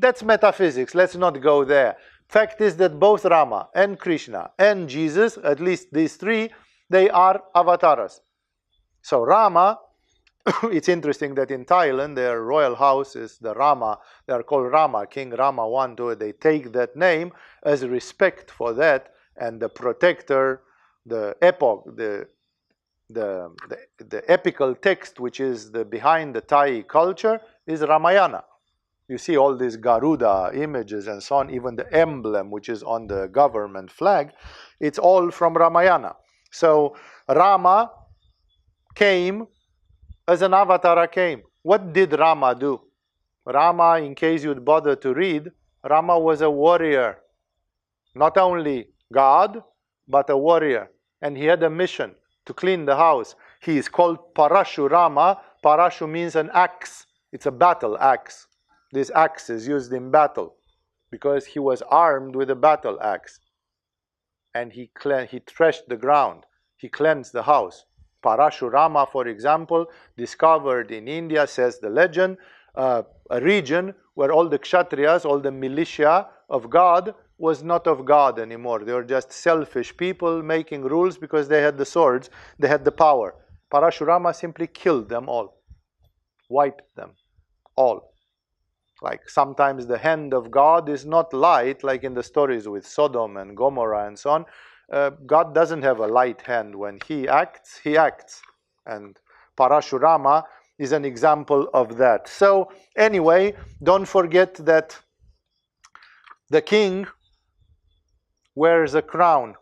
that's metaphysics. Let's not go there. Fact is that both Rama and Krishna and Jesus, at least these three, they are avatars. So Rama, it's interesting that in Thailand, their royal house is the Rama. They are called Rama, King Rama 1, 2. They take that name as respect for that, and the protector, the epoch, the epical text, which is behind the Thai culture, is Ramayana. You see all these Garuda images and so on, even the emblem, which is on the government flag, it's all from Ramayana. So Rama came as an avatar came. What did Rama do? Rama, in case you'd bother to read, Rama was a warrior. Not only God, but a warrior. And he had a mission to clean the house. He is called Parashurama. Parashu means an axe. It's a battle axe. This axe is used in battle because he was armed with a battle axe. And he threshed the ground. He cleansed the house. Parashurama, for example, discovered in India, says the legend, a region where all the Kshatriyas, all the militia of God, was not of God anymore. They were just selfish people making rules because they had the swords, they had the power. Parashurama simply killed them all, wiped them all. Like sometimes the hand of God is not light, like in the stories with Sodom and Gomorrah and so on. God doesn't have a light hand. When He acts, He acts. And Parashurama is an example of that. So anyway, don't forget that the king wears a crown.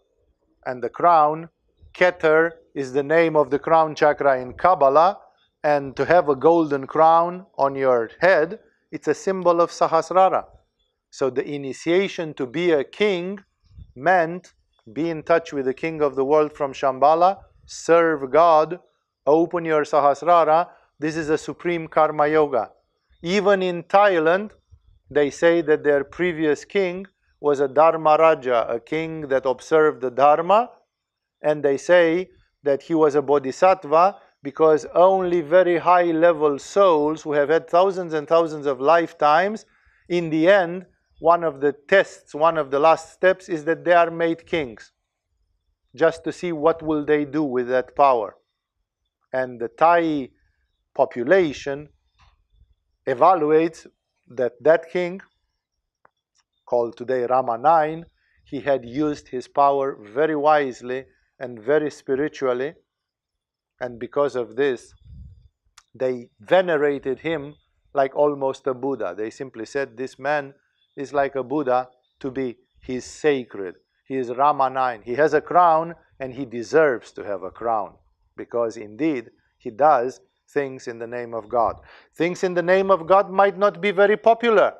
And the crown, Keter, is the name of the crown chakra in Kabbalah. And to have a golden crown on your head, it's a symbol of Sahasrara. So the initiation to be a king meant be in touch with the king of the world from Shambhala, serve God, open your Sahasrara. This is a supreme karma yoga. Even in Thailand, they say that their previous king was a Dharma Raja, a king that observed the Dharma, and they say that he was a bodhisattva because only very high-level souls who have had thousands and thousands of lifetimes, in the end, one of the tests, one of the last steps is that they are made kings, just to see what will they do with that power. And the Thai population evaluates that that king, called today Rama IX, he had used his power very wisely and very spiritually, and because of this, they venerated him like almost a Buddha. They simply said, this man is like a Buddha to be. He's sacred. He is Rama IX. He has a crown, and he deserves to have a crown, because indeed, he does things in the name of God. Things in the name of God might not be very popular,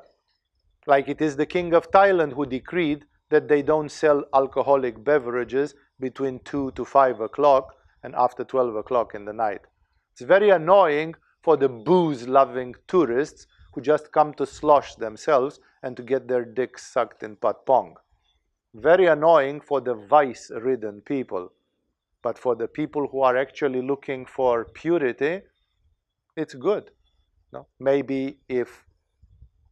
like it is the king of Thailand who decreed that they don't sell alcoholic beverages between 2 to 5 o'clock and after 12 o'clock in the night. It's very annoying for the booze-loving tourists who just come to slosh themselves and to get their dicks sucked in patpong. Very annoying for the vice-ridden people. But for the people who are actually looking for purity, it's good. No? Maybe if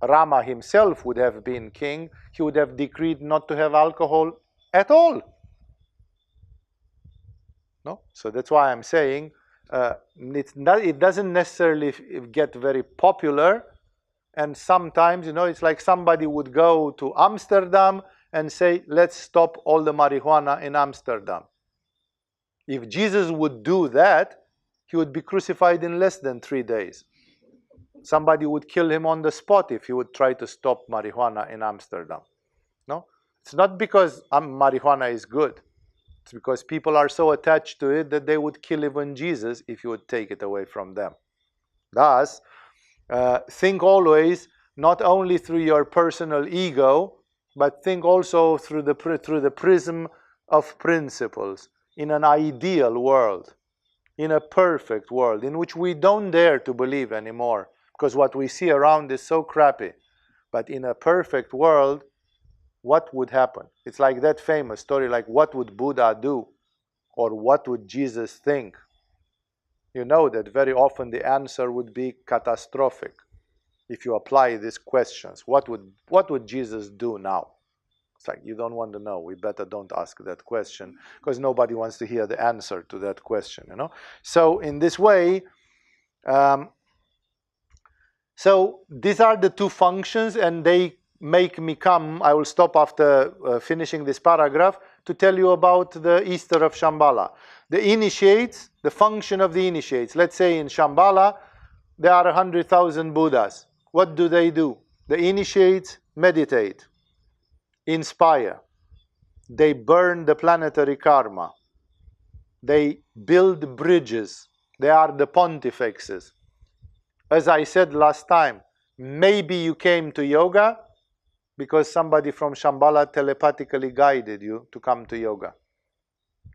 Rama himself would have been king, he would have decreed not to have alcohol at all. No? So that's why I'm saying it doesn't necessarily get very popular, and sometimes, it's like somebody would go to Amsterdam and say, let's stop all the marijuana in Amsterdam. If Jesus would do that, he would be crucified in less than 3 days. Somebody would kill him on the spot if he would try to stop marijuana in Amsterdam. No? It's not because marijuana is good. It's because people are so attached to it that they would kill even Jesus if you would take it away from them. Thus, think always not only through your personal ego, but think also through the prism of principles, in an ideal world, in a perfect world, in which we don't dare to believe anymore, because what we see around is so crappy. But in a perfect world, what would happen? It's like that famous story, like what would Buddha do? Or what would Jesus think? You know that very often the answer would be catastrophic if you apply these questions. What would Jesus do now? It's like, you don't want to know. We better don't ask that question, because nobody wants to hear the answer to that question, So in this way, so these are the two functions, and they make me come. I will stop after finishing this paragraph to tell you about the Easter of Shambhala. The initiates, the function of the initiates. Let's say in Shambhala, there are 100,000 Buddhas. What do? The initiates meditate, inspire. They burn the planetary karma. They build bridges. They are the pontifexes. As I said last time, maybe you came to yoga because somebody from Shambhala telepathically guided you to come to yoga.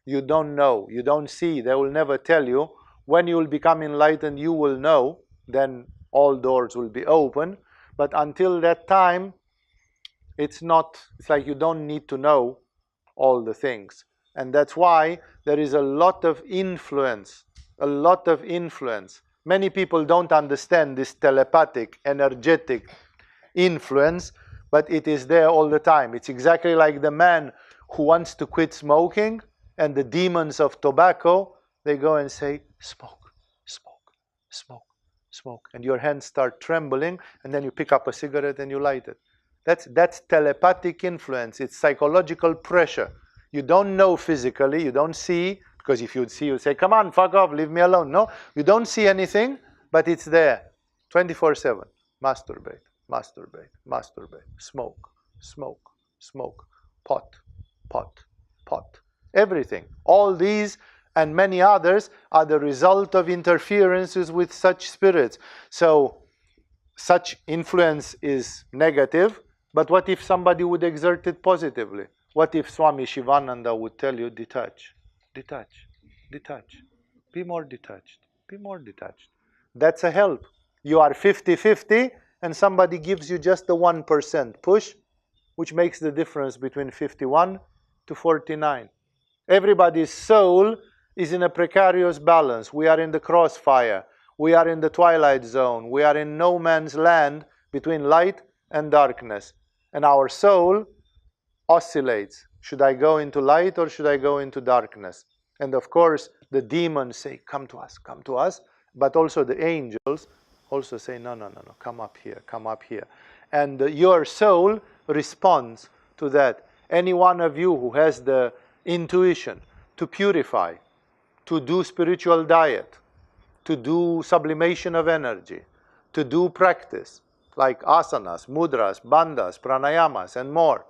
You don't know, you don't see, they will never tell you. When you will become enlightened, you will know, then all doors will be open. But until that time, it's like you don't need to know all the things. And that's why there is a lot of influence a lot of influence. Many people don't understand this telepathic, energetic influence, but it is there all the time. It's exactly like the man who wants to quit smoking, and the demons of tobacco, they go and say, smoke, smoke, smoke, smoke. And your hands start trembling, and then you pick up a cigarette and you light it. That's telepathic influence. It's psychological pressure. You don't know physically, you don't see, because if you'd see, you'd say, come on, fuck off, leave me alone. No, you don't see anything, but it's there, 24/7. Masturbate, masturbate, masturbate, smoke, smoke, smoke, pot, pot, pot. Everything. All these and many others are the result of interferences with such spirits. So, such influence is negative, but what if somebody would exert it positively? What if Swami Shivananda would tell you, detach, detach, detach, be more detached, be more detached. That's a help. You are 50-50 and somebody gives you just the 1% push, which makes the difference between 51 to 49. Everybody's soul is in a precarious balance. We are in the crossfire. We are in the twilight zone. We are in no man's land between light and darkness. And our soul oscillates. Should I go into light or should I go into darkness? And of course, the demons say, come to us, come to us. But also the angels also say, no, no, no, no, come up here, come up here. And your soul responds to that. Any one of you who has the intuition to purify, to do spiritual diet, to do sublimation of energy, to do practice like asanas, mudras, bandhas, pranayamas, and more,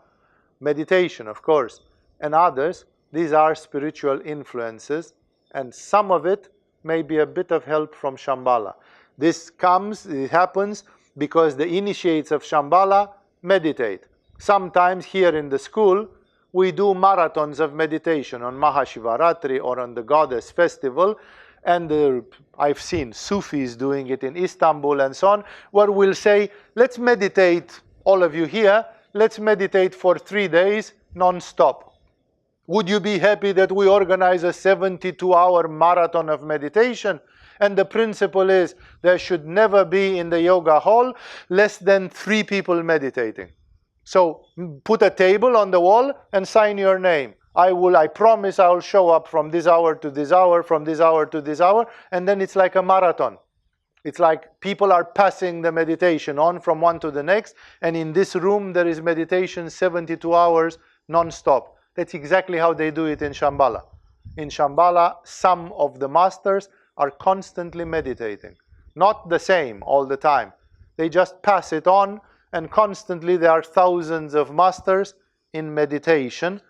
meditation, of course, and others, these are spiritual influences, and some of it may be a bit of help from Shambhala. It happens because the initiates of Shambhala meditate. Sometimes here in the school, we do marathons of meditation on Mahashivaratri or on the Goddess Festival, and I've seen Sufis doing it in Istanbul and so on, where we'll say, let's meditate, all of you here, let's meditate for 3 days non-stop. Would you be happy that we organize a 72-hour marathon of meditation? And the principle is there should never be in the yoga hall less than 3 people meditating. So put a table on the wall and sign your name. I promise I will show up from this hour to this hour, from this hour to this hour, and then it's like a marathon. It's like people are passing the meditation on from one to the next, and in this room there is meditation 72 hours non-stop. That's exactly how they do it in Shambhala. In Shambhala, some of the masters are constantly meditating. Not the same all the time. They just pass it on, and constantly there are thousands of masters in meditation,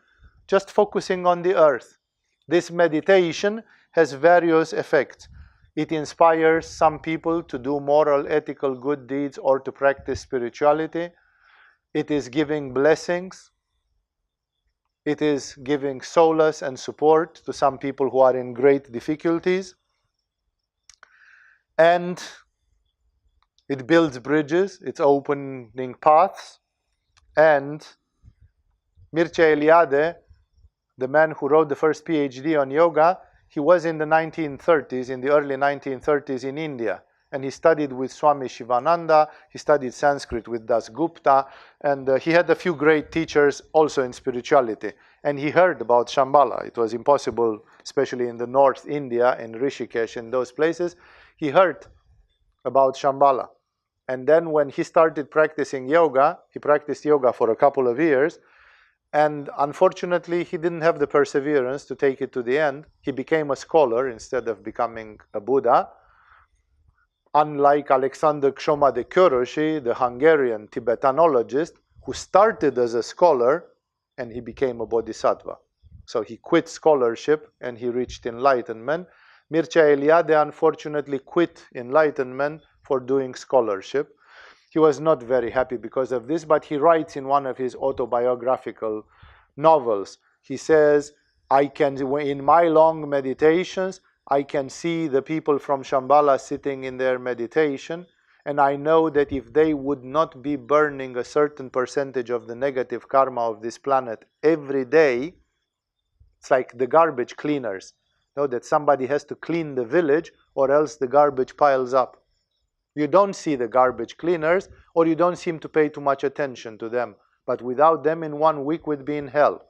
just focusing on the earth. This meditation has various effects. It inspires some people to do moral, ethical, good deeds or to practice spirituality. It is giving blessings. It is giving solace and support to some people who are in great difficulties. And it builds bridges, it's opening paths. And Mircea Eliade, the man who wrote the first PhD on yoga, he was in the 1930s, in the early 1930s in India. And he studied with Swami Shivananda, he studied Sanskrit with Das Gupta, and he had a few great teachers also in spirituality. And he heard about Shambhala. It was impossible, especially in the North India, in Rishikesh, in those places. He heard about Shambhala. And then when he started practicing yoga, he practiced yoga for a couple of years, and unfortunately he didn't have the perseverance to take it to the end. He became a scholar instead of becoming a Buddha. Unlike Alexander Kshoma de Kőrösi, the Hungarian Tibetanologist, who started as a scholar and he became a bodhisattva. So he quit scholarship and he reached enlightenment. Mircea Eliade unfortunately quit enlightenment for doing scholarship. He was not very happy because of this, but he writes in one of his autobiographical novels, he says, in my long meditations, I can see the people from Shambhala sitting in their meditation, and I know that if they would not be burning a certain percentage of the negative karma of this planet every day, it's like the garbage cleaners. know that somebody has to clean the village or else the garbage piles up. You don't see the garbage cleaners, or you don't seem to pay too much attention to them. But without them, in 1 week we'd be in hell.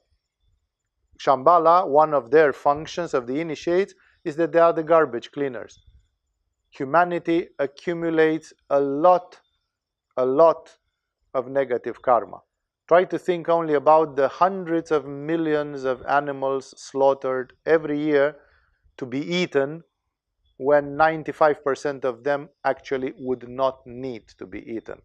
Shambhala, one of their functions of the initiates is that they are the garbage cleaners. Humanity accumulates a lot of negative karma. Try to think only about the hundreds of millions of animals slaughtered every year to be eaten, when 95% of them actually would not need to be eaten.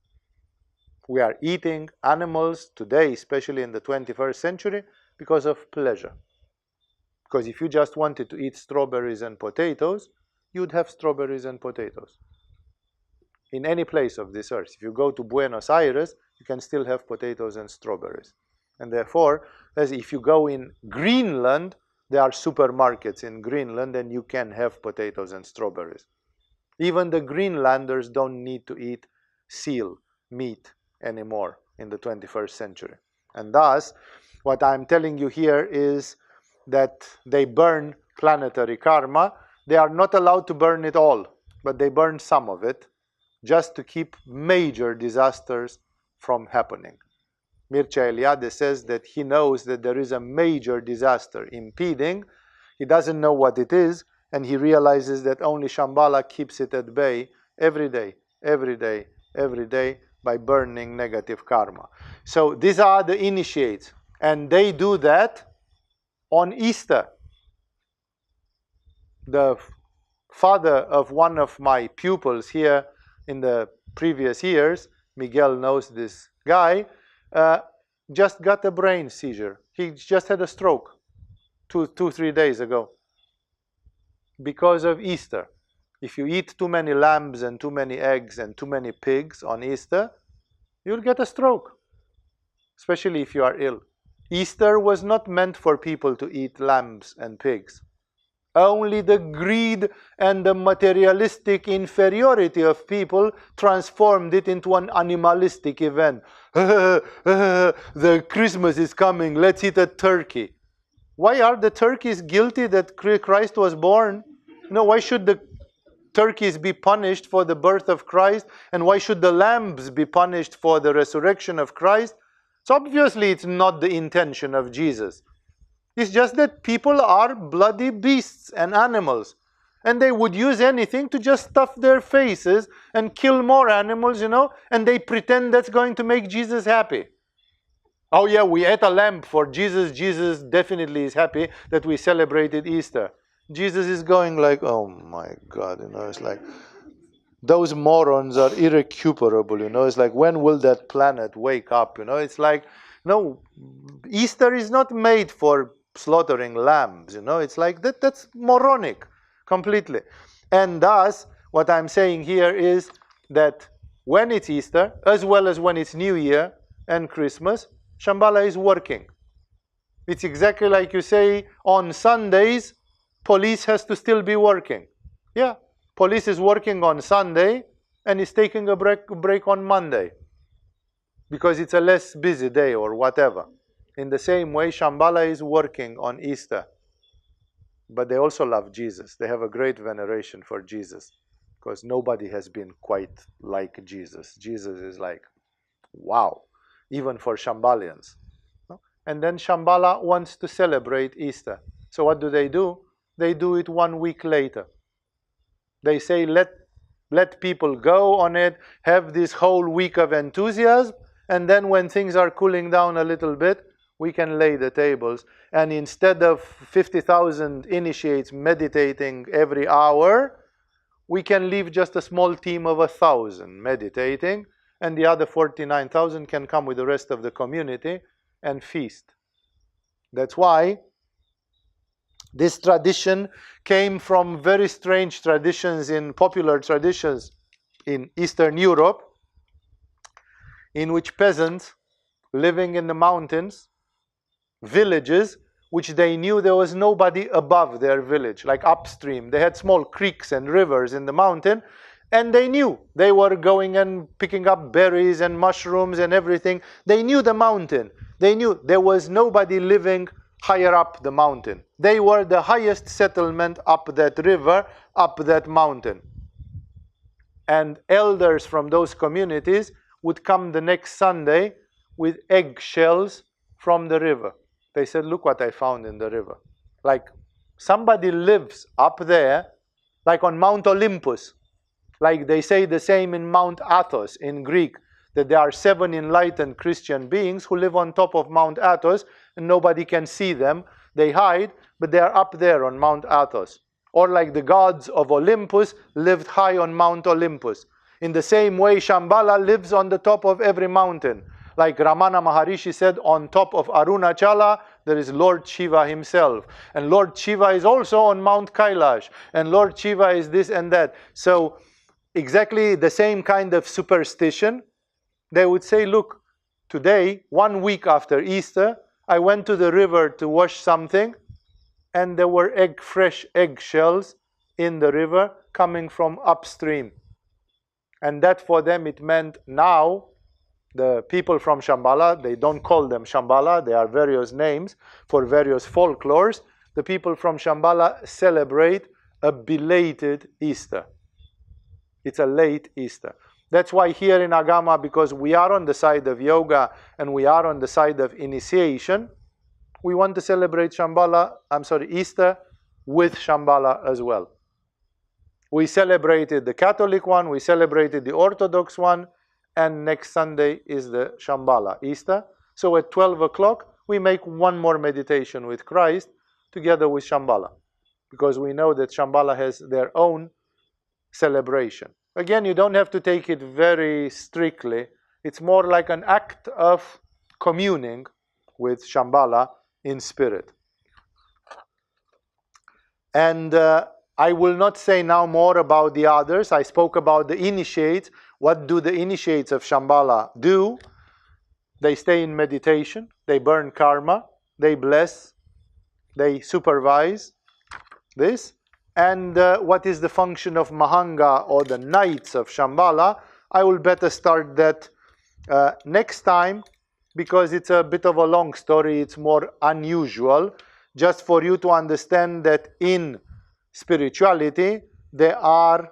We are eating animals today, especially in the 21st century, because of pleasure. Because if you just wanted to eat strawberries and potatoes, you'd have strawberries and potatoes. In any place of this earth. If you go to Buenos Aires, you can still have potatoes and strawberries. And therefore, as if you go in Greenland, there are supermarkets in Greenland and you can have potatoes and strawberries. Even the Greenlanders don't need to eat seal meat anymore in the 21st century. And thus, what I'm telling you here is that they burn planetary karma. They are not allowed to burn it all, but they burn some of it, just to keep major disasters from happening. Mircea Eliade says that he knows that there is a major disaster impeding. He doesn't know what it is, and he realizes that only Shambhala keeps it at bay every day, every day, every day, by burning negative karma. So these are the initiates, and they do that on Easter. The father of one of my pupils here in the previous years, Miguel knows this guy, just got a brain seizure. He just had a stroke 3 days ago because of Easter. If you eat too many lambs and too many eggs and too many pigs on Easter, you'll get a stroke, especially if you are ill. Easter was not meant for people to eat lambs and pigs. Only the greed and the materialistic inferiority of people transformed it into an animalistic event. The Christmas is coming, let's eat a turkey. Why are the turkeys guilty that Christ was born? No, why should the turkeys be punished for the birth of Christ? And why should the lambs be punished for the resurrection of Christ? So obviously it's not the intention of Jesus. It's just that people are bloody beasts and animals. And they would use anything to just stuff their faces and kill more animals, and they pretend that's going to make Jesus happy. Oh yeah, we ate a lamb for Jesus. Jesus definitely is happy that we celebrated Easter. Jesus is going like, oh my God, it's like, those morons are irrecuperable, it's like, when will that planet wake up, it's like, no, Easter is not made for slaughtering lambs, it's like, that's moronic, completely. And thus, what I'm saying here is that when it's Easter, as well as when it's New Year and Christmas, Shambhala is working. It's exactly like you say, on Sundays, police has to still be working. Yeah, police is working on Sunday and is taking a break on Monday because it's a less busy day or whatever. In the same way, Shambhala is working on Easter. But they also love Jesus. They have a great veneration for Jesus because nobody has been quite like Jesus. Jesus is like, wow, even for Shambhalians. And then Shambhala wants to celebrate Easter. So what do? They do it 1 week later. They say, let people go on it, have this whole week of enthusiasm, and then when things are cooling down a little bit, we can lay the tables. And instead of 50,000 initiates meditating every hour, we can leave just a small team of 1,000 meditating, and the other 49,000 can come with the rest of the community and feast. That's why this tradition came from very strange traditions in popular traditions in Eastern Europe, in which peasants living in the mountains, villages, which they knew there was nobody above their village, like upstream. They had small creeks and rivers in the mountain, and they knew they were going and picking up berries and mushrooms and everything. They knew the mountain. They knew there was nobody living higher up the mountain. They were the highest settlement up that river, up that mountain. And elders from those communities would come the next Sunday with eggshells from the river. They said, look what I found in the river. Like somebody lives up there, like on Mount Olympus. Like they say the same in Mount Athos in Greek, that there are 7 enlightened Christian beings who live on top of Mount Athos and nobody can see them. They hide, but they are up there on Mount Athos. Or like the gods of Olympus lived high on Mount Olympus. In the same way, Shambhala lives on the top of every mountain. Like Ramana Maharishi said, on top of Arunachala, there is Lord Shiva himself. And Lord Shiva is also on Mount Kailash. And Lord Shiva is this and that. So exactly the same kind of superstition. They would say, look, today, 1 week after Easter, I went to the river to wash something, and there were fresh eggshells in the river coming from upstream. And that for them it meant now, the people from Shambhala, they don't call them Shambhala, they are various names for various folklores. The people from Shambhala celebrate a belated Easter. It's a late Easter. That's why here in Agama, because we are on the side of yoga and we are on the side of initiation, we want to celebrate Easter with Shambhala as well. We celebrated the Catholic one, we celebrated the Orthodox one, and next Sunday is the Shambhala, Easter. So at 12 o'clock, we make one more meditation with Christ together with Shambhala, because we know that Shambhala has their own celebration. Again, you don't have to take it very strictly. It's more like an act of communing with Shambhala in spirit. And I will not say now more about the others. I spoke about the initiates. What do the initiates of Shambhala do? They stay in meditation, they burn karma, they bless, they supervise this. And what is the function of Mahanga or the Knights of Shambhala? I will better start that next time, because it's a bit of a long story, it's more unusual, just for you to understand that in spirituality there are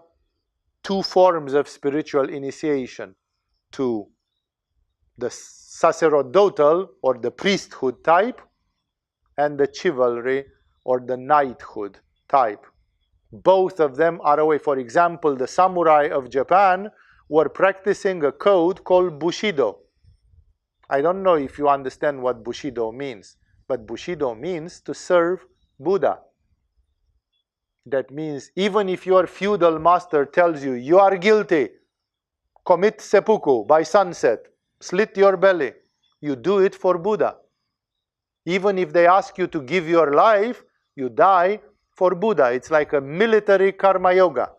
2 forms of spiritual initiation: to the sacerdotal or the priesthood type, and the chivalry or the knighthood type. Both of them are a way. For example, the samurai of Japan were practicing a code called Bushido. I don't know if you understand what Bushido means, but Bushido means to serve Buddha. That means even if your feudal master tells you, you are guilty, commit seppuku by sunset, slit your belly, you do it for Buddha. Even if they ask you to give your life, you die for Buddha. It's like a military karma yoga.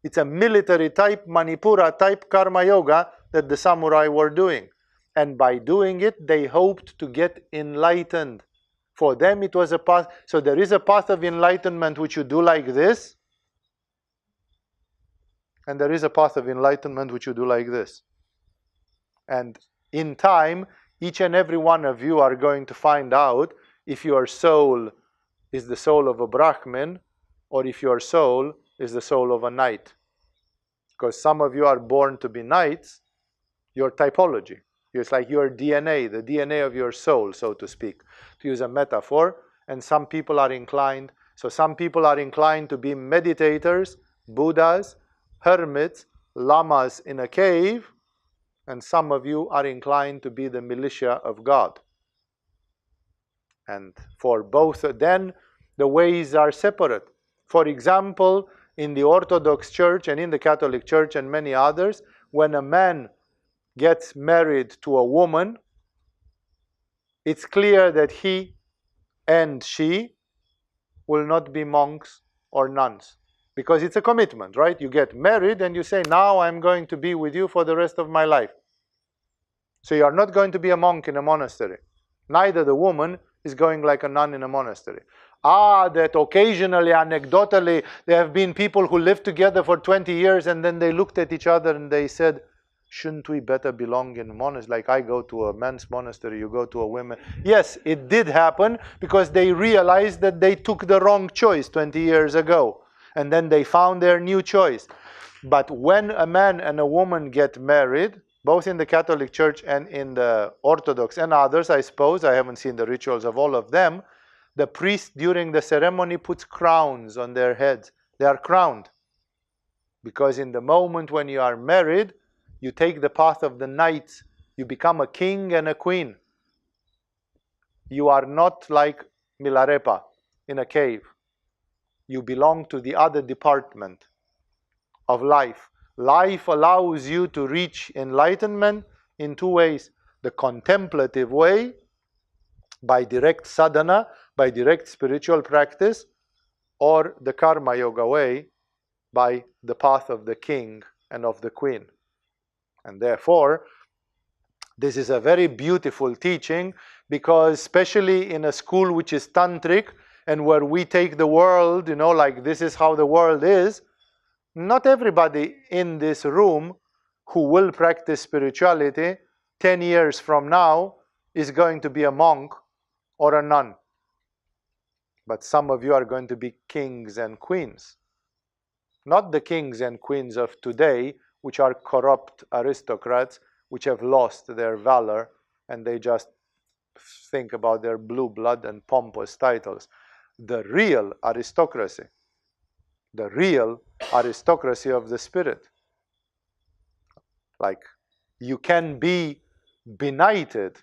It's a military type, Manipura type karma yoga that the samurai were doing. And by doing it, they hoped to get enlightened. For them, it was a path. So there is a path of enlightenment which you do like this. And there is a path of enlightenment which you do like this. And in time, each and every one of you are going to find out if your soul is the soul of a Brahmin, or if your soul is the soul of a knight. Because some of you are born to be knights, your typology. It's like your DNA, the DNA of your soul, so to speak, to use a metaphor. And some people are inclined, some people are inclined to be meditators, Buddhas, hermits, lamas in a cave, and some of you are inclined to be the militia of God. And for both, then the ways are separate. For example, in the Orthodox Church and in the Catholic Church and many others, when a man gets married to a woman, it's clear that he and she will not be monks or nuns. Because it's a commitment, right? You get married and you say, now I'm going to be with you for the rest of my life. So you are not going to be a monk in a monastery. Neither the woman is going like a nun in a monastery. That occasionally, anecdotally, there have been people who lived together for 20 years and then they looked at each other and they said, Shouldn't we better belong in monasteries? Like I go to a men's monastery, you go to a women. Yes, it did happen because they realized that they took the wrong choice 20 years ago. And then they found their new choice. But when a man and a woman get married, both in the Catholic Church and in the Orthodox and others, I suppose, I haven't seen the rituals of all of them, the priest during the ceremony puts crowns on their heads. They are crowned. Because in the moment when you are married, you take the path of the knights. You become a king and a queen. You are not like Milarepa in a cave. You belong to the other department of life. Life allows you to reach enlightenment in two ways. The contemplative way, by direct sadhana, by direct spiritual practice, or the karma yoga way, by the path of the king and of the queen. And therefore, this is a very beautiful teaching, because especially in a school which is tantric and where we take the world, like this is how the world is, not everybody in this room who will practice spirituality 10 years from now is going to be a monk or a nun. But some of you are going to be kings and queens. Not the kings and queens of today, which are corrupt aristocrats, which have lost their valor, and they just think about their blue blood and pompous titles. The real aristocracy of the spirit. Like, you can be benighted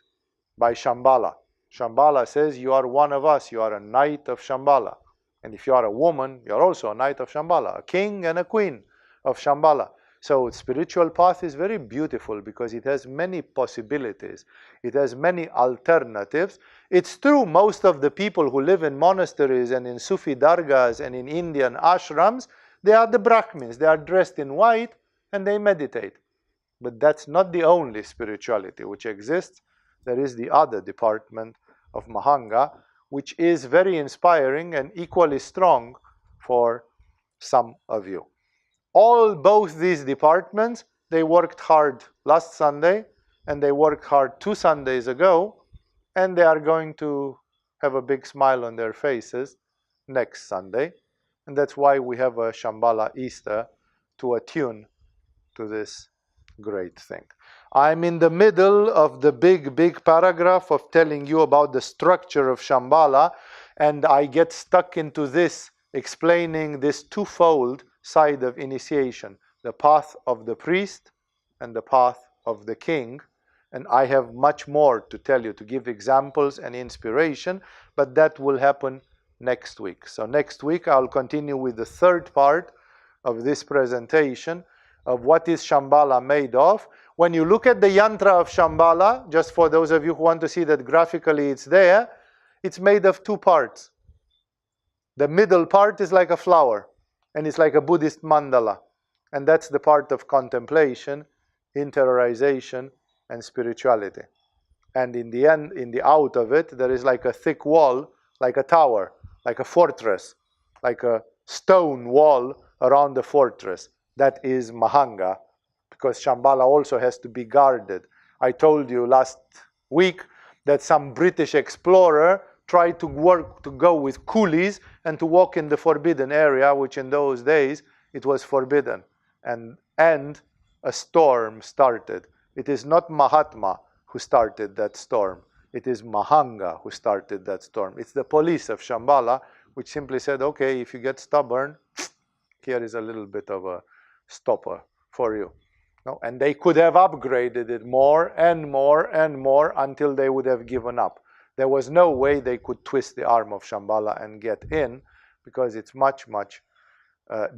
by Shambhala. Shambhala says you are one of us, you are a knight of Shambhala. And if you are a woman, you are also a knight of Shambhala, a king and a queen of Shambhala. So spiritual path is very beautiful because it has many possibilities. It has many alternatives. It's true, most of the people who live in monasteries and in Sufi dargahs and in Indian ashrams, they are the Brahmins. They are dressed in white and they meditate. But that's not the only spirituality which exists. There is the other department of Mahanga, which is very inspiring and equally strong for some of you. Both these departments, they worked hard last Sunday, and they worked hard 2 Sundays ago, and they are going to have a big smile on their faces next Sunday. And that's why we have a Shambhala Easter to attune to this great thing. I'm in the middle of the big paragraph of telling you about the structure of Shambhala, and I get stuck into this, explaining this twofold side of initiation, the path of the priest and the path of the king. And I have much more to tell you, to give examples and inspiration, but that will happen next week. So next week I'll continue with the third part of this presentation of what is Shambhala made of. When you look at the yantra of Shambhala, just for those of you who want to see that graphically it's there, it's made of 2 parts. The middle part is like a flower, and it's like a Buddhist mandala. And that's the part of contemplation, interiorization, and spirituality. And in the end, in the out of it, there is like a thick wall, like a tower, like a fortress, like a stone wall around the fortress. That is Mahanga, because Shambhala also has to be guarded. I told you last week that some British explorer tried to go with coolies and to walk in the forbidden area, which in those days it was forbidden. And a storm started. It is not Mahatma who started that storm. It is Mahanga who started that storm. It's the police of Shambhala which simply said, okay, if you get stubborn, here is a little bit of a stopper for you. No? And they could have upgraded it more and more and more until they would have given up. There was no way they could twist the arm of Shambhala and get in, because it's much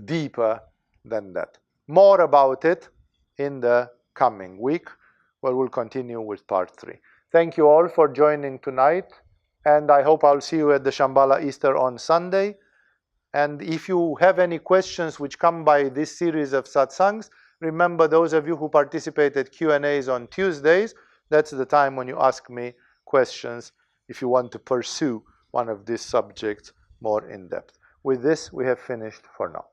deeper than that. More about it in the coming week, where we'll continue with part 3. Thank you all for joining tonight, and I hope I'll see you at the Shambhala Easter on Sunday. And if you have any questions which come by this series of satsangs, remember, those of you who participate at Q&As on Tuesdays, that's the time when you ask me questions if you want to pursue one of these subjects more in depth. With this, we have finished for now.